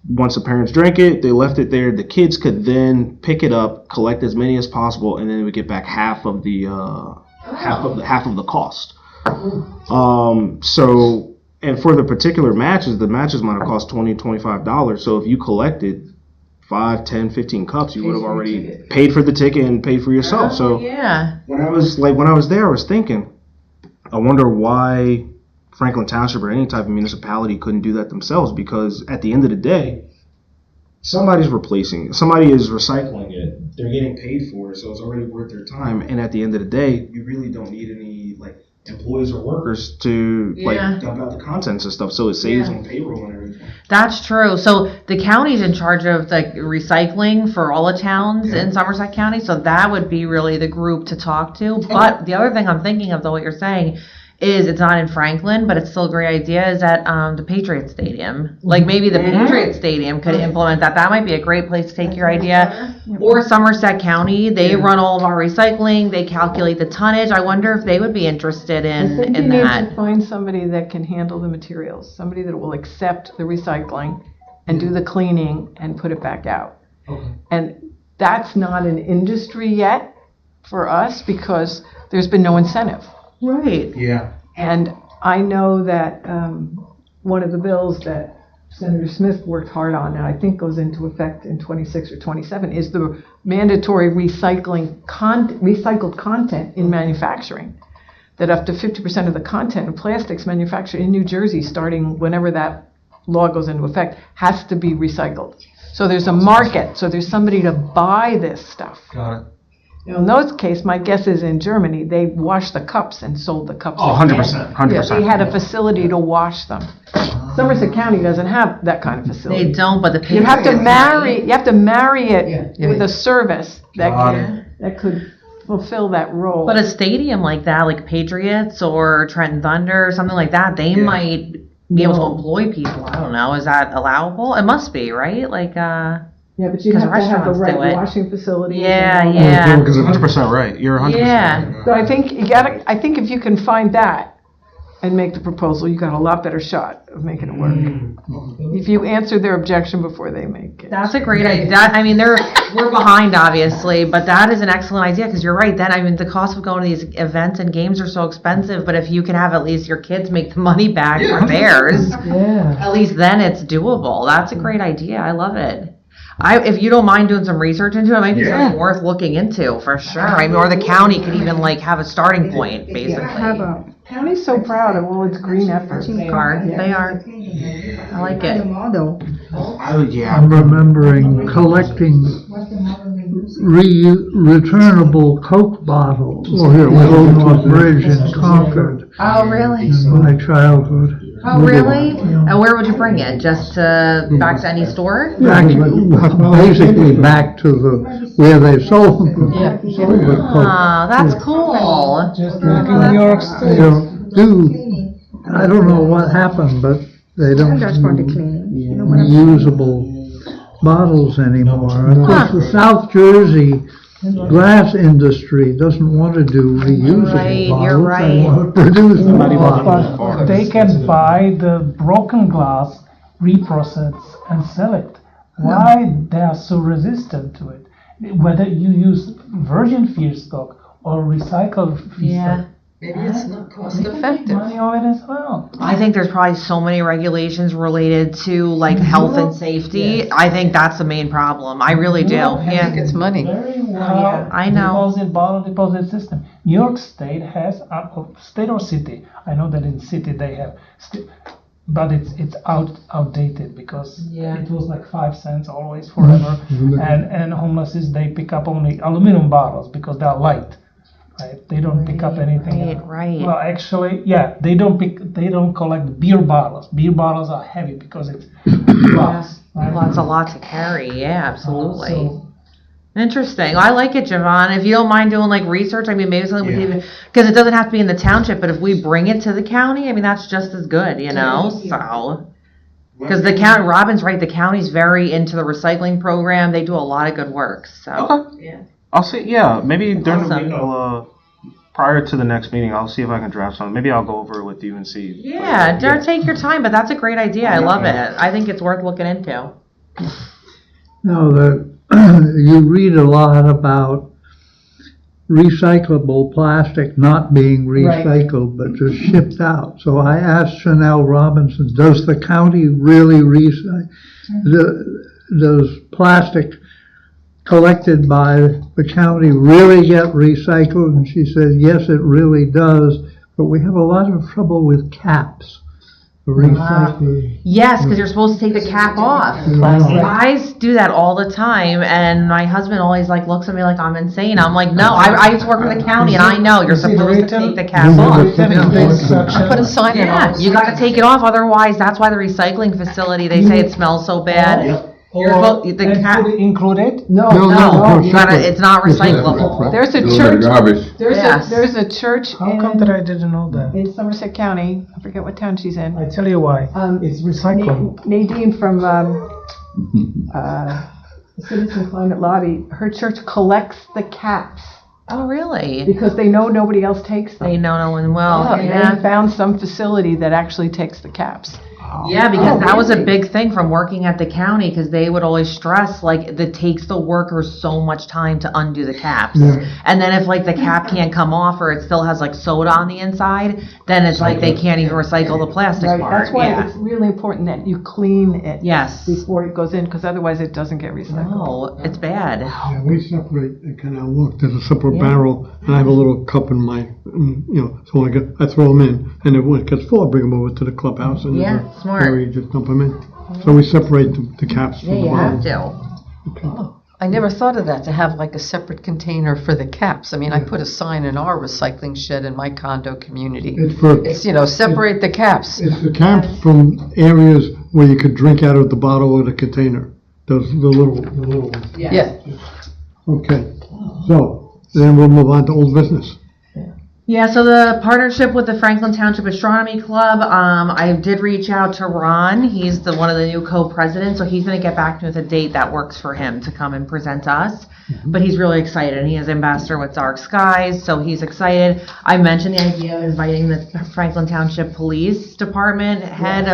once the parents drank it, they left it there. The kids could then pick it up, collect as many as possible, and then they would get back half of the cost. So, and for the particular matches, the matches might have cost $20, $25. So if you collected 5, 10, 15 cups, you would have already paid for the ticket and paid for yourself. So Yeah. when I was there, I was thinking, I wonder why Franklin Township or any type of municipality couldn't do that themselves, because at the end of the day, somebody is recycling it. They're getting paid for it, so it's already worth their time. And at the end of the day, you really don't need any employees or workers to dump out the contents and stuff. So it saves on payroll and everything. That's true. So the county's in charge of the recycling for all the towns in Somerset County. So that would be really the group to talk to. But the other thing I'm thinking of, though, what you're saying is it's not in Franklin, but it's still a great idea, is at the Patriot Stadium. Like maybe the Patriot Stadium could implement that. That might be a great place to take your idea. Or Somerset County, they run all of our recycling, they calculate the tonnage. I wonder if they would be interested I think in you need to that. find somebody that can handle the materials, somebody that will accept the recycling and do the cleaning and put it back out. And that's not an industry yet for us because there's been no incentive. Right. Yeah. And I know that one of the bills that Senator Smith worked hard on, and I think goes into effect in 26 or 27, is the mandatory recycled content in manufacturing. That up to 50% of the content of plastics manufactured in New Jersey, starting whenever that law goes into effect, has to be recycled. So there's a market, so there's somebody to buy this stuff. Got it. In those case, my guess is in Germany, they washed the cups and sold the cups. Oh, 100%. 100%. Yeah, they had a facility to wash them. Somerset County doesn't have that kind of facility. They don't, but the You have to Patriots marry it with a service that could fulfill that role. But a stadium like that, like Patriots or Trenton Thunder or something like that, they might be able to employ people. I don't know. Is that allowable? It must be, right? Yeah, but you 'cause have to have the restaurants right do it. washing facilities. Yeah, and all yeah. that. Because 100% right. You're 100% Yeah. right. So I think if you can find that and make the proposal, you got a lot better shot of making it work. If you answer their objection before they make it. That's a great idea. We're behind, obviously, but that is an excellent idea because you're right. Then, the cost of going to these events and games are so expensive, but if you can have at least your kids make the money back for theirs, at least then it's doable. That's a great idea. I love it. If you don't mind doing some research into it, it might be something worth looking into for sure. Or the county could even have a starting point, basically. County's so proud of all its green efforts. They are. They are. I like it. I'm remembering collecting returnable Coke bottles at Old North Bridge in Concord Oh, really? in my childhood. Oh, really? And where would you bring it? Just back to any store? Basically back to where they sold the Coke. Ah, that's cool. Just like in New York State. I don't know what happened, but they don't That's for the cleaning. reusable bottles anymore. Of course, the South Jersey glass industry doesn't want to do reusable Right, bottles. you're They right. want to produce new bottles. But they can buy the broken glass, reprocess, and sell it. Why they are so resistant to it? Whether you use virgin feedstock or recycled feedstock. Yeah. Maybe it's not cost They can make effective. money on it as well. I think there's probably so many regulations related to health and safety. I think that's the main problem. I really do. I think Yeah. it's money. Very well. yeah, I know. Bottle deposit system. New York State has state or city. I know that in city they have, but it's outdated because it was like 5 cents always forever. And homelesses, they pick up only aluminum bottles because they're light. Right? They don't pick up anything else. Right. Well, actually, they don't collect beer bottles. Beer bottles are heavy because it's glass. Right? Well, that's a lot to carry. Yeah, absolutely. So- Interesting. I like it, Javon. If you don't mind doing research, maybe something with even, because it doesn't have to be in the township, but if we bring it to the county, that's just as good, So, because the county, Robin's right, the county's very into the recycling program. They do a lot of good work. So, Okay. I'll see. Yeah, maybe during the Awesome. week, prior to the next meeting, I'll see if I can draft something. Maybe I'll go over it with you and see. yeah, take your time, but that's a great idea. I love it. I think it's worth looking into. You read a lot about recyclable plastic not being recycled, but just shipped out. So I asked Chanel Robinson, does the county really recycle? does plastic collected by the county really get recycled? And she said, yes, it really does, but we have a lot of trouble with caps for recycling. Yes, because you're supposed to take the cap off. Right. Guys do that all the time, and my husband always like looks at me like I'm insane. I'm like, no, I used to work for the county, and I know you're Is it supposed to written? take the cap off. I put a sign in Yeah, you got to take it off, otherwise that's why the recycling facility, they say it smells so bad. You're supposed, the cap, Included? No, you gotta, separate. it's not recyclable. There's a Those are church, garbage. there's a church How come that I didn't know that? in Somerset County, I forget what town she's in. I tell you why. It's recycling. Nadine from Citizen Climate Lobby, her church collects the caps Oh, really? because they know nobody else takes them. They know no one will, And yeah. they found some facility that actually takes the caps. Yeah, because that was a big thing from working at the county, because they would always stress, like, it takes the workers so much time to undo the caps. And then if, like, the cap can't come off, or it still has, like, soda on the inside, then it's like they can't even recycle the plastic Right, part. that's why Yeah. it's really important that you clean it Yes. before it goes in, because otherwise it doesn't get recycled. No, it's bad. Yeah, we separate, and kind of look, there's a separate barrel, and I have a little cup in my, so when I throw them in, and then when it gets full, I bring them over to the clubhouse, and Yeah, smart. there we just dump them in. So we separate the caps Yeah, from the you have bottle. to. I never thought of that, to have like a separate container for the caps. I mean, I put a sign in our recycling shed in my condo community. It's for, It's, separate the caps. it's the caps from areas where you could drink out of the bottle or the container, the little ones. Yeah. Okay, so then we'll move on to old business. Yeah, so the partnership with the Franklin Township Astronomy Club, I did reach out to Ron. He's one of the new co-presidents, so he's going to get back to me with a date that works for him to come and present to us. But he's really excited, and he is ambassador with Dark Skies, so he's excited. I mentioned the idea of inviting the Franklin Township Police Department head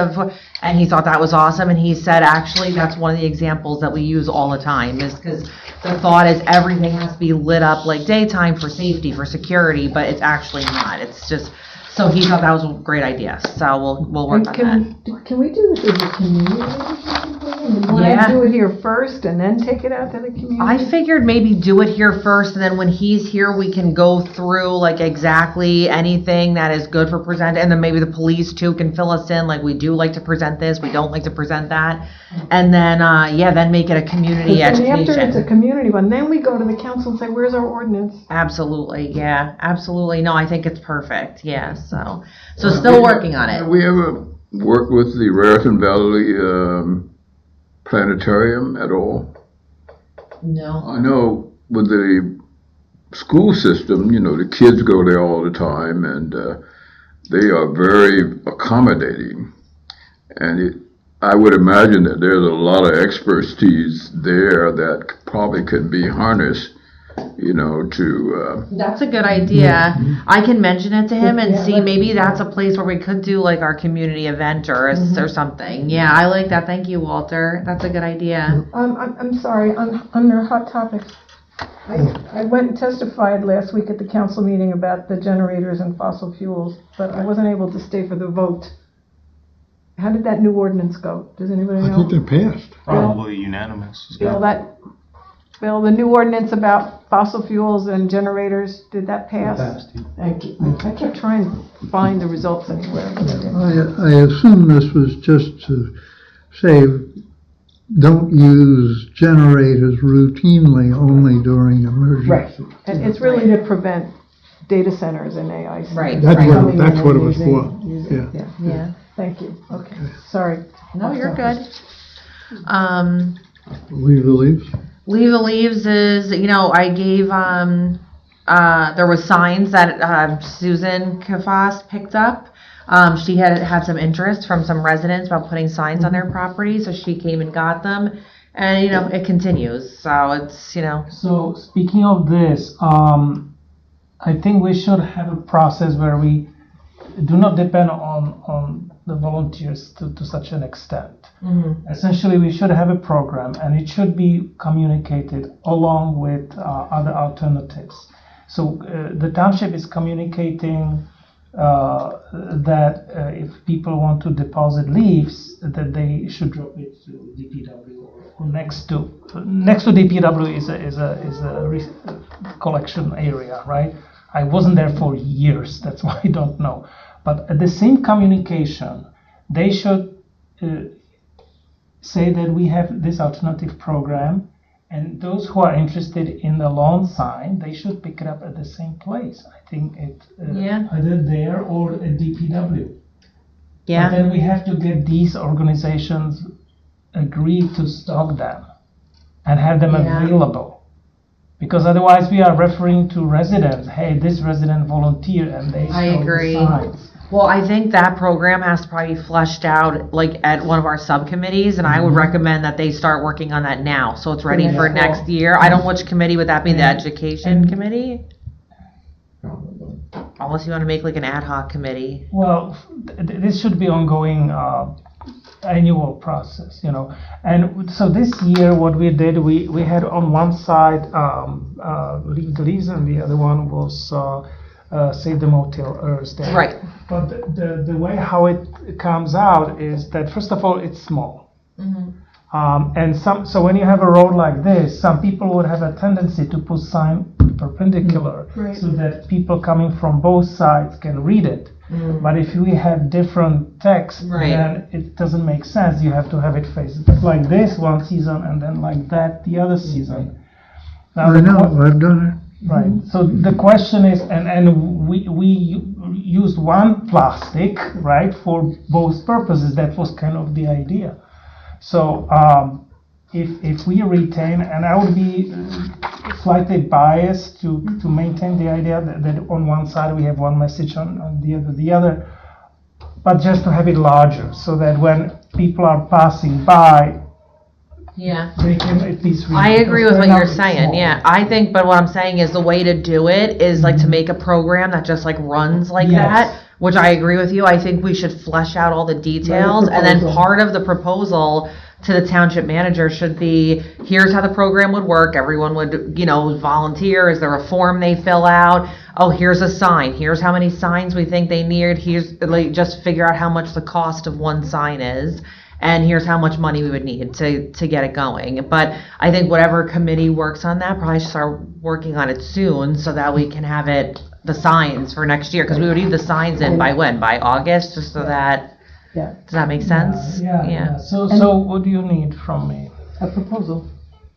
and he thought that was awesome, and he said actually that's one of the examples that we use all the time, is because the thought is everything has to be lit up like daytime for safety, for security, but it's actually not. It's just, so he thought that was a great idea, so we'll work on that. Can we do this as a community? Will I Yeah. do it here first and then take it out to the community? I figured maybe do it here first, and then when he's here, we can go through like exactly anything that is good for present, and then maybe the police too can fill us in, like we do like to present this, we don't like to present that, and then, then make it a community And after it's a education. community one, then we go to the council and say, where's our ordinance? Absolutely, yeah, absolutely. No, I think it's perfect, yeah, so still working on Have it. we ever worked with the Raritan Valley Planetarium at all? No. I know with the school system, the kids go there all the time, and they are very accommodating. And I would imagine that there's a lot of expertise there that probably could be harnessed, to... That's a good idea. I can mention it to him and Yeah, see, maybe that's a place where we could do like our community event or something. Yeah, I like that. Thank you, Walter. That's a good idea. I'm sorry, under hot topics. I went and testified last week at the council meeting about the generators and fossil fuels, but I wasn't able to stay for the vote. How did that new ordinance go? Does anybody I think know? they're passed. Probably unanimous. Bill, the new ordinance about fossil fuels and generators, did that pass? Thank you. I kept trying to find the results anywhere. but I didn't. I assume this was just to say, don't use generators routinely, only during emergencies. And it's really to prevent data centers and AI. Right. That's what it was for. Yeah. Yeah. Thank you. Okay, sorry. No, you're good. Leave the leaves. Leave the Leaves is, I gave, there was signs that Susan Kafas picked up. She had some interest from some residents about putting signs on their property, so she came and got them. And, it continues, so it's, So speaking of this, I think we should have a process where we do not depend on the volunteers to such an extent. Essentially, we should have a program, and it should be communicated along with other alternatives. So the township is communicating if people want to deposit leaves, that they should drop it to DPW or next to DPW is a collection area, right? I wasn't there for years, that's why I don't know. But at the same communication, they should say that we have this alternative program, and those who are interested in the lawn sign, they should pick it up at the same place. I think it either there or at DPW. Yeah. But then we have to get these organizations agreed to stock them and have them available. Because otherwise we are referring to residents, hey, this resident volunteered and they I stock agree. the signs. Well, I think that program has to probably be fleshed out like at one of our subcommittees, and I would recommend that they start working on that now, so it's ready for next year. I don't know which committee would that be, the education committee? Unless you want to make like an ad hoc committee. Well, this should be ongoing annual process, you know. And so this year, what we did, we had on one side Leave the Leaves, and the other one was Save the Motel Earth Day. Right. But the way how it comes out is that first of all, it's small. And so when you have a road like this, some people would have a tendency to put sign perpendicular so that people coming from both sides can read it. But if we have different text, then it doesn't make sense. You have to have it faced like this one season and then like that the other season. Now, I know, I've done it. right. So the question is, and we used one plastic, right, for both purposes. That was kind of the idea. So if we retain, and I would be slightly biased to maintain the idea that on one side we have one message, on the other, but just to have it larger so that when people are passing by, they can at least read. I agree because with what they're you're not saying, small. I think, but what I'm saying is the way to do it is like to make a program that just like runs like that, which I agree with you. I think we should flesh out all the details, and then part of the proposal to the township manager should be, here's how the program would work. Everyone would, volunteer. Is there a form they fill out? Oh, here's a sign. Here's how many signs we think they need. Here's, like, just figure out how much the cost of one sign is. And here's how much money we would need to get it going. But I think whatever committee works on that probably should start working on it soon so that we can have the signs for next year. Because we would need the signs in by when? By August, just so that. Yeah. Does that make sense? Yeah. So what do you need from me? A proposal.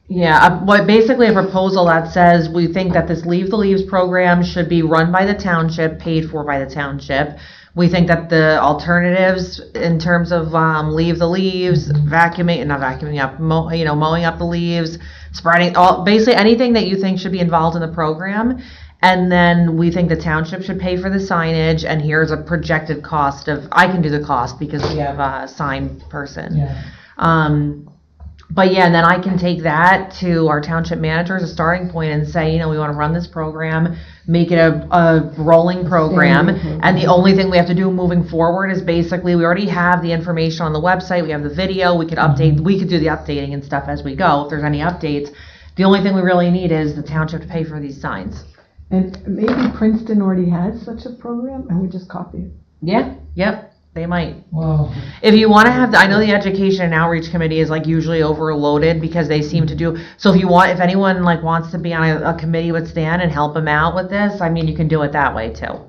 Yeah, basically a proposal that says we think that this Leave the Leaves program should be run by the township, paid for by the township. We think that the alternatives in terms of Leave the Leaves, mowing up the leaves, spreading, basically anything that you think should be involved in the program. And then we think the township should pay for the signage, and here's a projected cost I can do the cost because we have a sign person. But and then I can take that to our township manager as a starting point and say, we want to run this program, make it a rolling program. And the only thing we have to do moving forward is basically we already have the information on the website, we have the video, we could update, we could do the updating and stuff as we go if there's any updates. The only thing we really need is the township to pay for these signs. And maybe Princeton already has such a program and we just copy it. Yep, they might. Well, If you want to have, I know the Education and Outreach Committee is like usually overloaded because they seem to do, so if anyone like wants to be on a committee with Stan and help him out with this, you can do it that way too.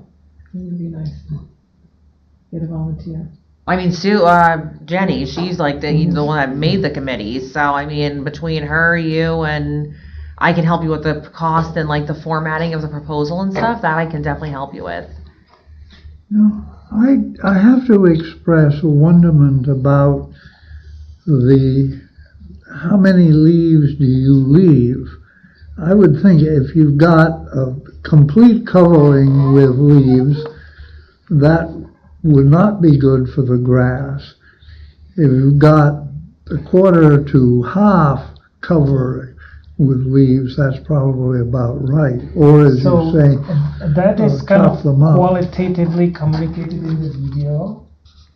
It would be nice to get a volunteer. Jenny, she's like the one that made the committee, so between her, you, and I can help you with the cost and like the formatting of the proposal and stuff, that I can definitely help you with. I have to express wonderment about how many leaves do you leave? I would think if you've got a complete covering with leaves, that would not be good for the grass. If you've got a quarter to half cover with leaves, that's probably about right. Or as you say, that is kind chop of them up. qualitatively communicated in the video,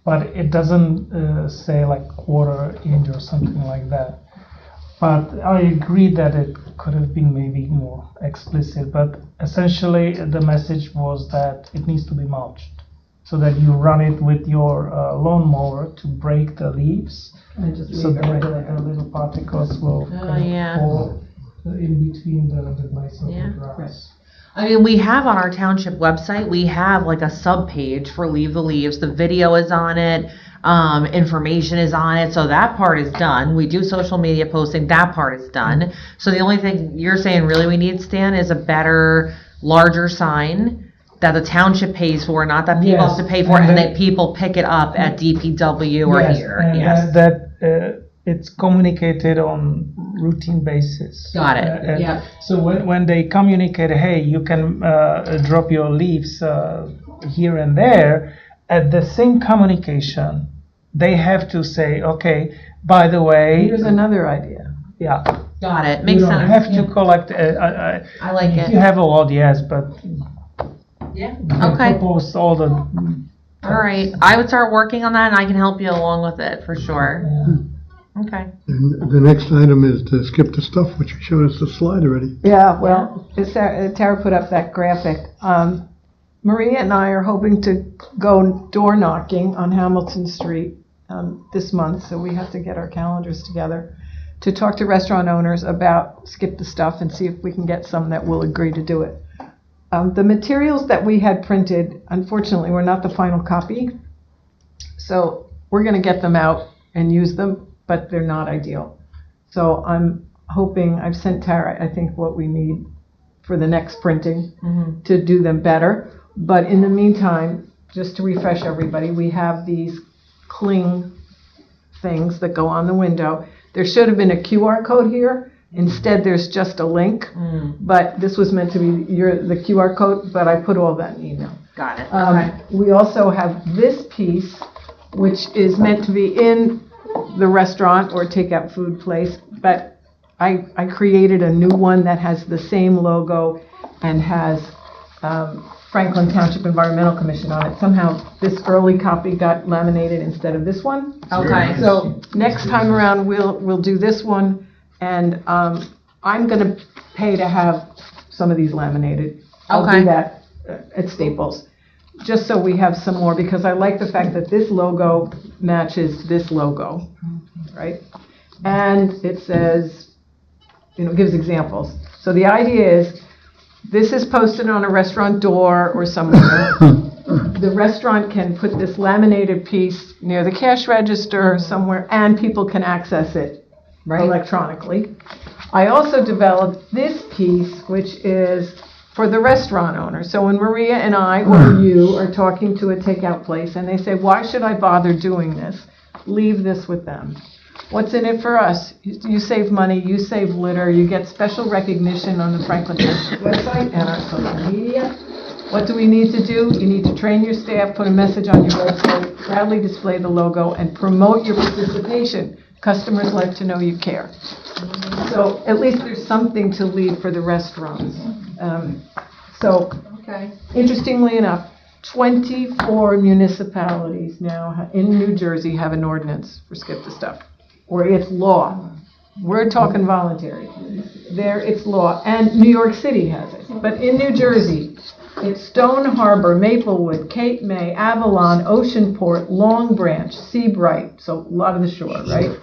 but it doesn't say like quarter inch or something like that. But I agree that it could have been maybe more explicit, but essentially the message was that it needs to be mulched, so that you run it with your lawnmower to break the leaves, And just so leave it that right the there. little particles will kind of yeah. fall in between the blades of Yeah. the grass. I mean, we have on our township website, we have like a sub-page for Leave the Leaves. The video is on it, information is on it, so that part is done. We do social media posting, that part is done. So the only thing you're saying really we need, Stan, is a better, larger sign that the township pays for, not that people have to pay for, and and then- that people pick it up at DPW or Yes, here. and Yes. that it's communicated on routine basis. Got it. And Yep. So when they communicate, hey, you can drop your leaves here and there, at the same communication, they have to say, okay, by the way, Here's another idea. yeah, Got it. you Makes don't sense. have to collect. I like If it. you have a lot, yes, but Yeah. you can Okay. propose all the. All right. I would start working on that, and I can help you along with it for sure. Okay. And the next item is to skip the stuff, which you showed us the slide already. Yeah, well, Tara put up that graphic. Maria and I are hoping to go door knocking on Hamilton Street this month, so we have to get our calendars together to talk to restaurant owners about skip the stuff and see if we can get some that will agree to do it. The materials that we had printed, unfortunately, were not the final copy, so we're going to get them out and use them, but they're not ideal. So I'm hoping, I've sent Tara, I think, what we need for the next printing to do them better. But in the meantime, just to refresh everybody, we have these cling things that go on the window. There should have been a QR code here. Instead, there's just a link. But this was meant to be the QR code, but I put all that in email. Got it. Okay. We also have this piece, which is meant to be in the restaurant or takeout food place, but I created a new one that has the same logo and has Franklin Township Environmental Commission on it. Somehow this early copy got laminated instead of this one. Okay. So next time around, we'll do this one, and I'm going to pay to have some of these laminated. I'll Okay. do that at Staples, just so we have some more, because I like the fact that this logo matches this logo, right? And it says, gives examples. So the idea is, this is posted on a restaurant door or somewhere. The restaurant can put this laminated piece near the cash register somewhere, and people can access it electronically. I also developed this piece, which is for the restaurant owner. So when Maria and I or you are talking to a takeout place and they say, why should I bother doing this? Leave this with them. What's in it for us? You save money, you save litter, you get special recognition on the Franklin Township website and our social media. What do we need to do? You need to train your staff, put a message on your website, proudly display the logo, and promote your participation. Customers like to know you care. So at least there's something to leave for the restaurants. Interestingly enough, 24 municipalities now in New Jersey have an ordinance for skip the stuff, or it's law. We're talking voluntary. There, it's law, and New York City has it. But in New Jersey, it's Stone Harbor, Maplewood, Cape May, Avalon, Oceanport, Long Branch, Seabright, so a lot of the shore, right?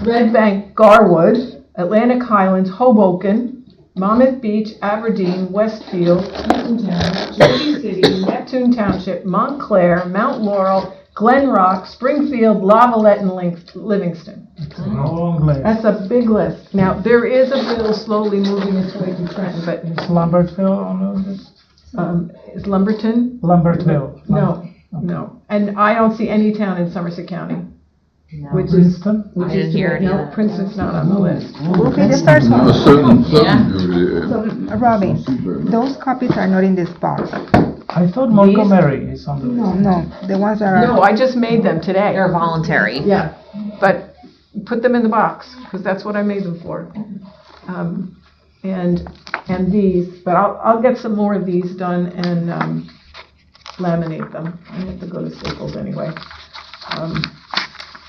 Red Bank, Garwood, Atlantic Highlands, Hoboken, Monmouth Beach, Aberdeen, Westfield, Eatontown, Jersey City, Neptune Township, Montclair, Mount Laurel, Glen Rock, Springfield, Lavalette, and Livingston. That's a big list. Now, there is a bill slowly moving its way to Trenton, but Is Lambertville on this? is Lumberton? Lambertville. No. And I don't see any town in Somerset County. Which is, Princeton? I didn't hear it no, either. Princeton's not on the list. Okay, the first No, one. certain Yeah. usually. Robin, those copies are not in this box. I thought Montgomery is on the list. No, the ones that are. No, I just made them today. They're voluntary. Yeah, but put them in the box, because that's what I made them for. And these, but I'll get some more of these done and laminate them. I have to go to Staples anyway.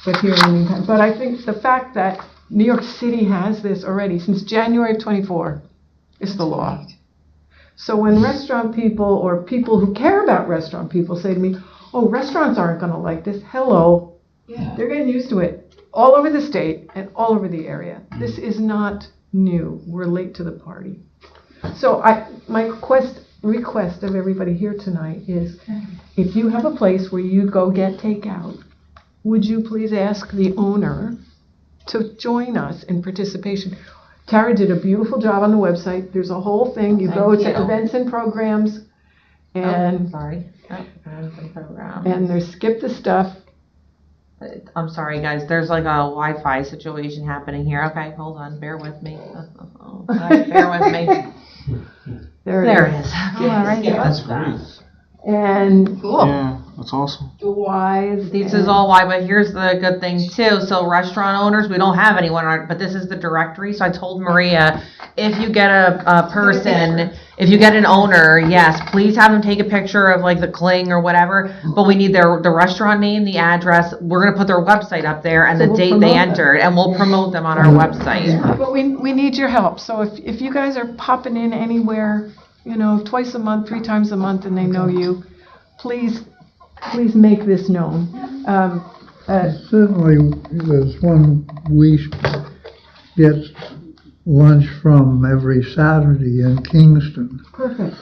But here in the meantime, but I think the fact that New York City has this already since January of '24 is the law. So when restaurant people or people who care about restaurant people say to me, oh, restaurants aren't gonna like this, hello. They're getting used to it all over the state and all over the area. This is not new. We're late to the party. So my request of everybody here tonight is, if you have a place where you go get takeout, would you please ask the owner to join us in participation? Tara did a beautiful job on the website. There's a whole thing. You go to events and programs, and and there's skip the stuff. I'm sorry, guys. There's like a Wi-Fi situation happening here. Okay, hold on. Bear with me. Bear with me. There There it it is. is. All right. That's great. And Yeah, that's awesome. wise. This is all why, but here's the good thing too. So restaurant owners, we don't have anyone on it, but this is the directory. So I told Maria, if you get a person, if you get an owner, yes, please have them take a picture of like the cling or whatever. But we need the restaurant name, the address. We're gonna put their website up there and So the we'll date promote they them. entered, and we'll promote them on our website. But we need your help. So if you guys are popping in anywhere, twice a month, 3 times a month, and they know you, please make this known. Certainly, there's one we get lunch from every Saturday in Kingston. Perfect.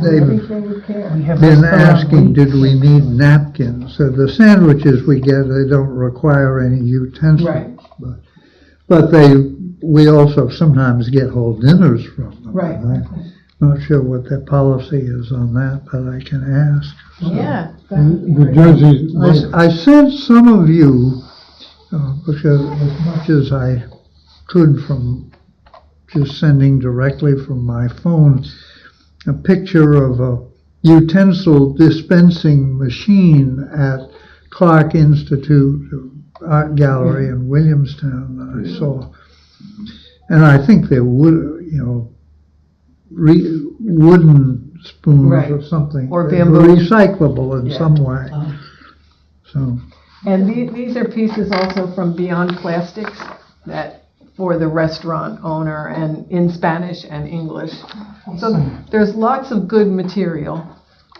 They've Everything we care. We have been restaurant asking, week. did we need napkins? So the sandwiches we get, they don't require any utensils. Right. But we also sometimes get whole dinners from them. Right. I'm not sure what their policy is on that, but I can ask. So. Yeah. New Jersey, I sent some of you, because as much as I could from just sending directly from my phone, a picture of a utensil dispensing machine at Clark Institute Art Gallery in Williamstown that I saw. And I think there would, wooden spoons Right. or something. Or that bamboo. were recyclable in Yeah. some way. So, And these are pieces also from Beyond Plastics that for the restaurant owner, and in Spanish and English. So there's lots of good material,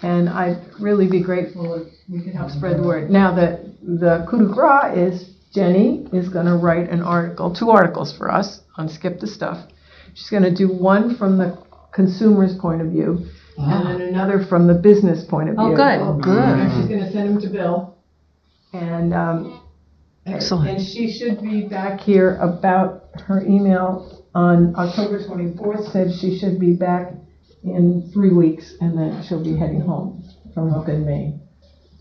and I'd really be grateful if we could help spread the word. Now, the coup de grace is Jenny is going to write an article, 2 articles for us on Skip the Stuff. She's going to do one from the consumer's point of view, and then another from the business point of view. Oh, good. Oh, good. And she's going to send them to Bill. And Excellent. And she should be back here about her email on October 24th said she should be back in 3 weeks, and then she'll be heading home from up in Maine.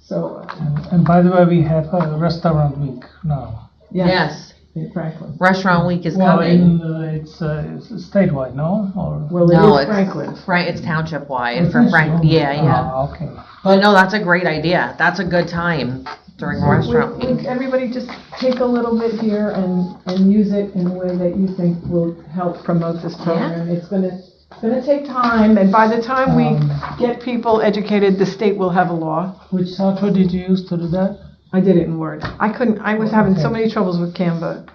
So, And by the way, we have a restaurant week now. Yes. In Franklin. Restaurant week is Well, coming. it's statewide, no? Or Well, No, it is it's Franklin. Right, it's township wide for Frank. Yeah. Ah, okay. But no, that's a great idea. That's a good time during restaurant week. Everybody just take a little bit here and use it in a way that you think will help promote this program. It's gonna take time, and by the time we get people educated, the state will have a law. Which software did you use to do that? I did it in Word. I was having so many troubles with Canva.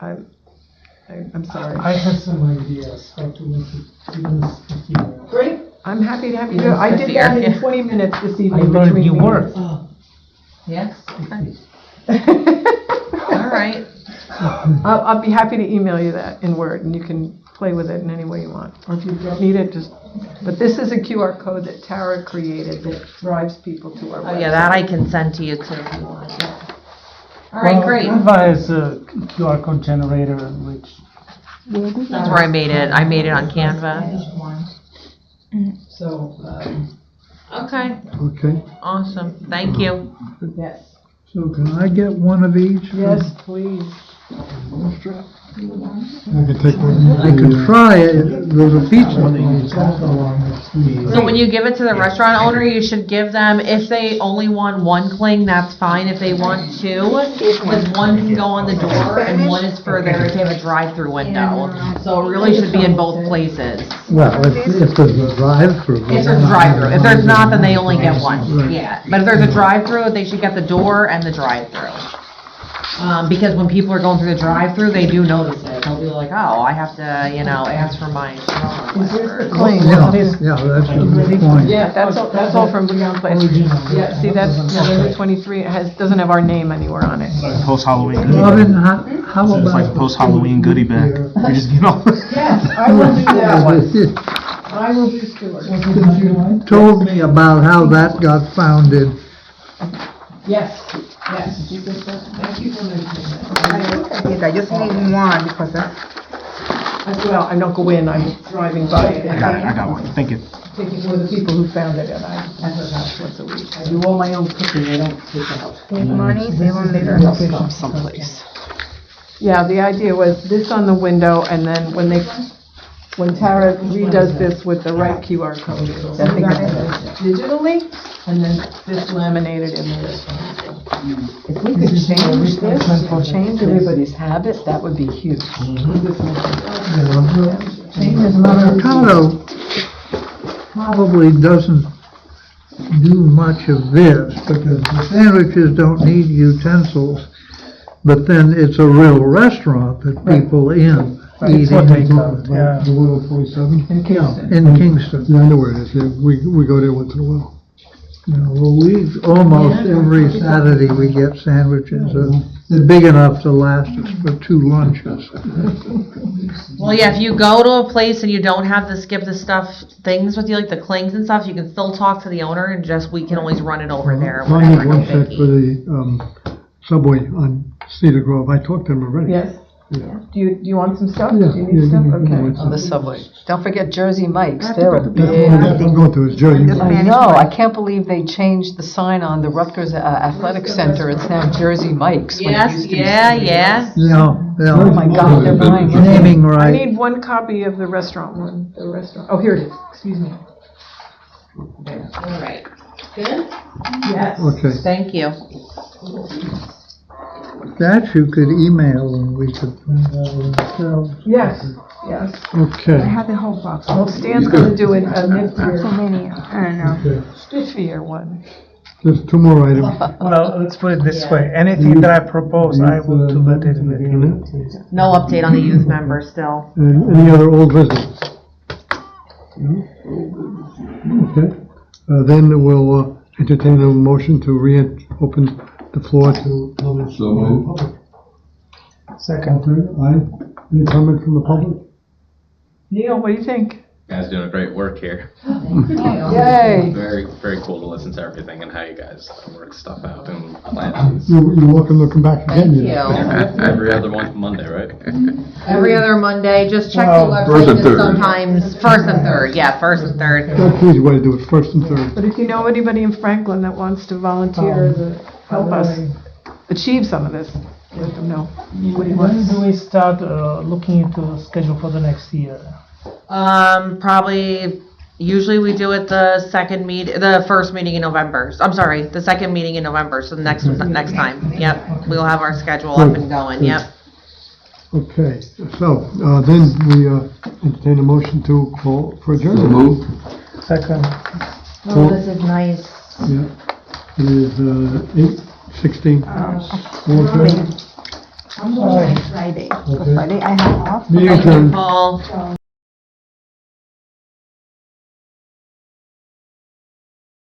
I'm sorry. I have some ideas how to make it even stickier. Great. I'm happy to have you do it. I did that in 20 minutes this I evening learned between you meetings. work. Yes. All right. I'll be happy to email you that in Word, and you can play with it in any way you want. Or if you don't need it, but this is a QR code that Tara created that drives people to our website. Oh yeah, that I can send to you too if you want. All right, great. Canva is a QR code generator, which That's where I made it. I made it on Canva. So, Okay. okay. Awesome. Thank you. yes. so can I get one of each? Yes, please. I can take one. I can try it. There's a pizza. So when you give it to the restaurant owner, you should give them, if they only want 1 cling, that's fine. If they want 2, because 1 can go on the door and 1 is for their, if they have a drive-through window. So it really should be in both places. Well, if there's a drive-through. If there's a drive-through. If there's not, then they only get 1. Yeah. But if there's a drive-through, they should get the door and the drive-through. Because when people are going through the drive-through, they do notice it. They'll be like, oh, I have to, ask for my. Yeah, that's a good point. Yeah, that's all from Leon Place. Yeah, see, that's November 23, doesn't have our name anywhere on it. Post Halloween goodie Robin, bag. how It's about? like post Halloween goodie bag. You just, Yes, I will do that one. I will do Stuart. Told me about how that got founded. Yes, yes. Thank you for mentioning that. I think I just need one because Well, I don't go in, I'm driving by it. I got one. Thank you. Taking one of the people who found it, and I forgot once a week. I do all my own cooking, I don't take out. save money, save on later. Someplace. Yeah, the idea was this on the window, and then when Tara redoes this with the right QR code, then they get it digitally, and then this laminated in there. If we could change this, change everybody's habit, that would be huge. Mercado probably doesn't do much of this because the sandwiches don't need utensils, but then it's a real restaurant that people in It's what they eating. call it, yeah. The 147? In Kingston. In Kingston. Yeah, I know where it is, yeah, we go there once in a while. Well, almost every Saturday we get sandwiches. They're big enough to last us for 2 lunches. Well, yeah, if you go to a place and you don't have the skip the stuff things with you, like the clings and stuff, you can still talk to the owner and we can always run it over there. I need Whatever, one no set for biggie. the Subway on Cedar Grove. I talked to them already. Yes. Yeah. Do you want some stuff? Yeah, Do you need yeah, stuff? give me Okay. one On the subway. Don't forget Jersey Mike's, I have to they're go a to big. That's what I'm going to, is Jersey. Just I manage know, my- I can't believe they changed the sign on the Rutgers Athletic Center, it's now Jersey Mike's. when it Yes, used to be yeah, something yeah. else. Yeah. Oh my God, they're buying it. Naming I right. need one copy of the restaurant one, the restaurant. Oh, here it is. Excuse me. All right. Good? Yes. Okay. Thank you. That you could email and we could find out ourselves. Yes, yes. I Okay. have the whole box. Well, Stan's gonna do a So niftier, many, I don't know. spiffier one. There's 2 more items. Well, let's put it this way, anything that I propose, I will to let it in. No update on the youth member still. And any other old business? No? Okay. Then we'll entertain a motion to open the floor to comments. So moved. Second. Aye. Any comment from the public? Neil, what do you think? You guys doing great work here. Yay! Very, very cool to listen to everything and how you guys work stuff out and plan. You're welcome to come back again. Thank you. Every other Monday, right? Every other Monday, just check the Well, first website, and because third. sometimes, first and third, yeah, first and third. That's the easy way to do it, first and third. But if you know anybody in Franklin that wants to volunteer to help us achieve some of this, let them know what he When wants. do we start looking into the schedule for the next year? Probably, usually we do it the first meeting in November. I'm sorry, the second meeting in November, so next time. Yep, we'll have our schedule up and going, yep. Okay, so, then we entertain a motion to call for So adjournment. moved. Second. Oh, this is nice. Yeah. It is 8:16. All in favor? I'm going Friday. Okay. Friday I have off. Meeting adjourned. Paul.